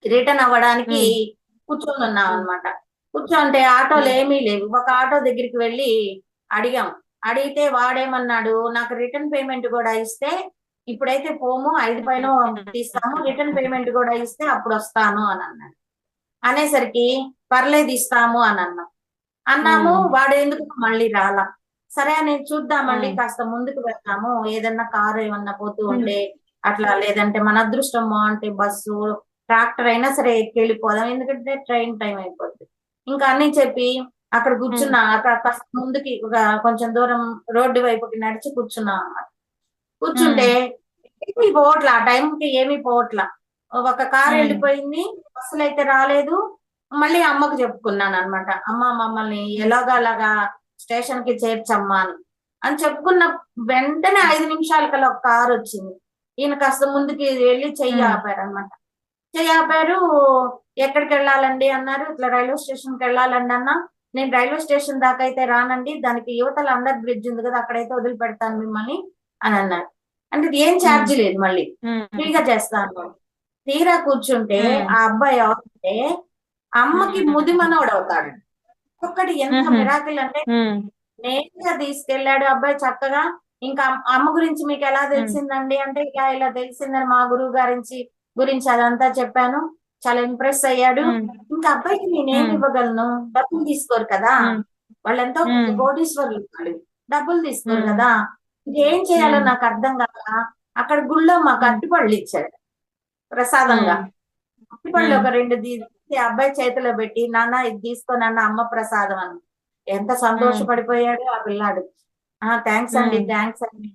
రిటర్న్ అవ్వడానికి కూర్చొని ఉన్నాం అనమాట. కూర్చోంటే ఆటోలు ఏమీ లేవు. ఒక ఆటో దగ్గరికి వెళ్ళి అడిగాం. అడిగితే వాడేమన్నాడు, నాకు రిటర్న్ పేమెంట్ కూడా ఇస్తే, ఇప్పుడైతే పోము, 5 పైన తీస్తాము, రిటర్న్ పేమెంట్ కూడా ఇస్తే అప్పుడు వస్తాను అని అన్నాడు. అనేసరికి పర్లేదు ఇస్తాము అని అన్నాము. వాడు ఎందుకు మళ్ళీ రాలా. సరే అని చూద్దామండి, కాస్త ముందుకు వెళ్తాము, ఏదన్నా కారు ఏమన్నా పోతూ ఉంటే అట్లా, లేదంటే మన అదృష్టం బాగుంటే బస్సు ట్రాక్టర్ అయినా సరే ఎక్కి వెళ్ళిపోదాం, ఎందుకంటే ట్రైన్ టైం అయిపోద్ది ఇంకా అన్ని చెప్పి అక్కడ కూర్చున్నా, అక్కడ కాస్త ముందుకి కొంచెం దూరం రోడ్డు వైపుకి నడిచి కూర్చున్నా అన్నమాట. కూర్చుంటే ఏమీ పోవట్లా, ఆ టైంకి ఏమీ పోవట్లా. ఒక కారు వెళ్ళిపోయింది, బస్సులు అయితే రాలేదు. మళ్ళీ అమ్మకు చెప్పుకున్నాను అనమాట, అమ్మ మమ్మల్ని ఎలాగా స్టేషన్ కి చేర్చమ్మా అని చెప్పుకున్న వెంటనే 5 నిమిషాలకల్లా ఒక కారు వచ్చింది. ఈయన కాస్త ముందుకి వెళ్ళి చెయ్యి ఆపారు అనమాట. చెయ్యి ఆపారు. ఎక్కడికి వెళ్ళాలండి అన్నారు. ఇట్లా రైల్వే స్టేషన్ కి వెళ్ళాలండి అన్నా. నేను రైల్వే స్టేషన్ దాకా అయితే రానండి, దానికి యువతల అండర్ బ్రిడ్జ్ ఉంది కదా, అక్కడైతే వదిలిపెడతాను మిమ్మల్ని అని అన్నారు. అంటే ఇది ఏం ఛార్జ్ లేదు, మళ్ళీ ఫ్రీగా చేస్తాను. తీరా కూర్చుంటే ఆ అబ్బాయి అవుతుంటే అమ్మకి ముది మనోడు అవుతాడు. ఒక్కటి ఎంత మిరాకిల్ అంటే నేరుగా తీసుకెళ్లాడు అబ్బాయి చక్కగా. ఇంకా అమ్మ గురించి మీకు ఎలా తెలిసిందండి అంటే, ఇలా తెలిసిందని మా గురువు గురించి అదంతా చెప్పాను. చాలా ఇంప్రెస్ అయ్యాడు. ఇంకా అబ్బాయికి నేనేమి ఇవ్వగలను, డబ్బులు తీసుకోరు కదా, వాళ్ళెంతో కోటీశ్వరులు, డబ్బులు తీసుకోరు కదా. ఇంకేం చేయాలో నాకు అర్థం కాక అక్కడ గుళ్ళో మాకు అరటిపళ్ళు ఇచ్చాడు ప్రసాదంగా. అరటిపళ్ళు ఒక 2 తీసి అబ్బాయి చేతిలో పెట్టి, నాన్న ఇది తీసుకోనన్న అమ్మ ప్రసాదం అని. ఎంత సంతోషపడిపోయాడు ఆ పిల్లాడు. థ్యాంక్స్ అండి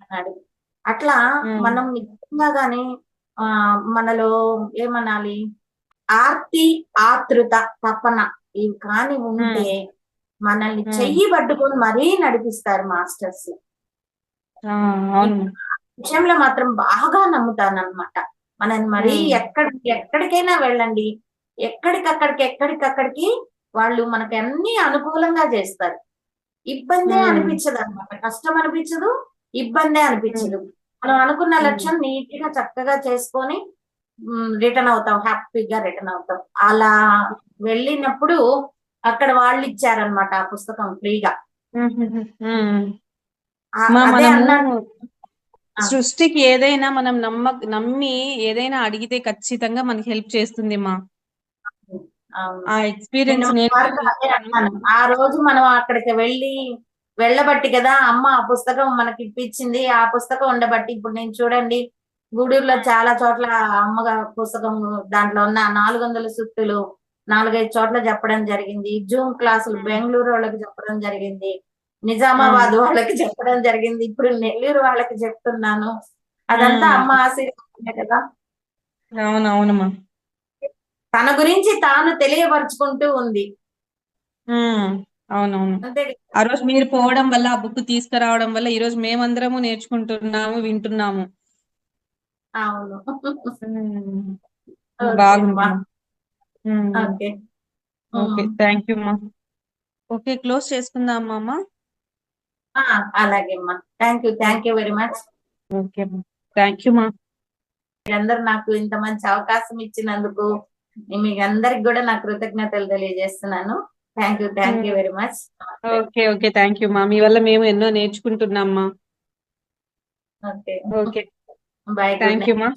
అన్నాడు. అట్లా మనం నిజంగా గాని మనలో ఏమనాలి, ఆర్తి, ఆతృత, తపన ఇవి కాని ఉంటే మనల్ని చెయ్యి పట్టుకొని మరీ నడిపిస్తారు మాస్టర్స్. విషయంలో మాత్రం బాగా నమ్ముతాను అనమాట. మనల్ని మరీ ఎక్కడికైనా వెళ్ళండి, ఎక్కడికక్కడికి వాళ్ళు మనకి అన్ని అనుకూలంగా చేస్తారు. ఇబ్బందే అనిపించదు అనమాట, కష్టం అనిపించదు, ఇబ్బందే అనిపించదు. మనం అనుకున్న లక్ష్యం నీట్ గా చక్కగా చేసుకొని రిటర్న్ అవుతాం, హ్యాపీగా రిటర్న్ అవుతాం. అలా వెళ్ళినప్పుడు అక్కడ వాళ్ళు ఇచ్చారనమాట ఆ పుస్తకం ఫ్రీగా. అదే అన్నాడు, సృష్టికి ఏదైనా మనం నమ్మి ఏదైనా అడిగితే ఖచ్చితంగా మనకి హెల్ప్ చేస్తుంది మా. ఆ ఎక్స్పీరియన్స్ ఆ రోజు మనం అక్కడికి వెళ్ళబట్టి కదా అమ్మ ఆ పుస్తకం మనకి ఇప్పించింది. ఆ పుస్తకం ఉండబట్టి ఇప్పుడు నేను చూడండి, గూడూరులో చాలా చోట్ల అమ్మగా పుస్తకం, దాంట్లో ఉన్న 400 సూక్తులు 4-5 చోట్ల చెప్పడం జరిగింది. జూమ్ క్లాసులు బెంగళూరు వాళ్ళకి చెప్పడం జరిగింది, నిజామాబాద్ వాళ్ళకి చెప్పడం జరిగింది, ఇప్పుడు నెల్లూరు వాళ్ళకి చెప్తున్నాను. అదంతా అమ్మ ఆశీర్వాదమే కదా. అవునవునమ్మా, తన గురించి తాను తెలియపరుచుకుంటూ ఉంది. అవునవును. ఆ రోజు మీరు పోవడం వల్ల, ఆ బుక్ తీసుకురావడం వల్ల ఈ రోజు మేమందరము నేర్చుకుంటున్నాము, వింటున్నాము. అవును, బాగుంది. ఓకే, ఓకే, థ్యాంక్ యూ అమ్మా. ఓకే, క్లోజ్ చేసుకుందాం అమ్మ. అలాగే అమ్మా, thank you very much. Okay అమ్మా, థ్యాంక్ యూ మా. మీరందరూ నాకు ఇంత మంచి అవకాశం ఇచ్చినందుకు మీకు అందరికి కూడా నా కృతజ్ఞతలు తెలియజేస్తున్నాను. Thank you very much. Okay, thank you మా. మీ వల్ల మేము ఎన్నో నేర్చుకుంటున్నాం మా. ఓకే, బాయ్, థ్యాంక్ యూ మా.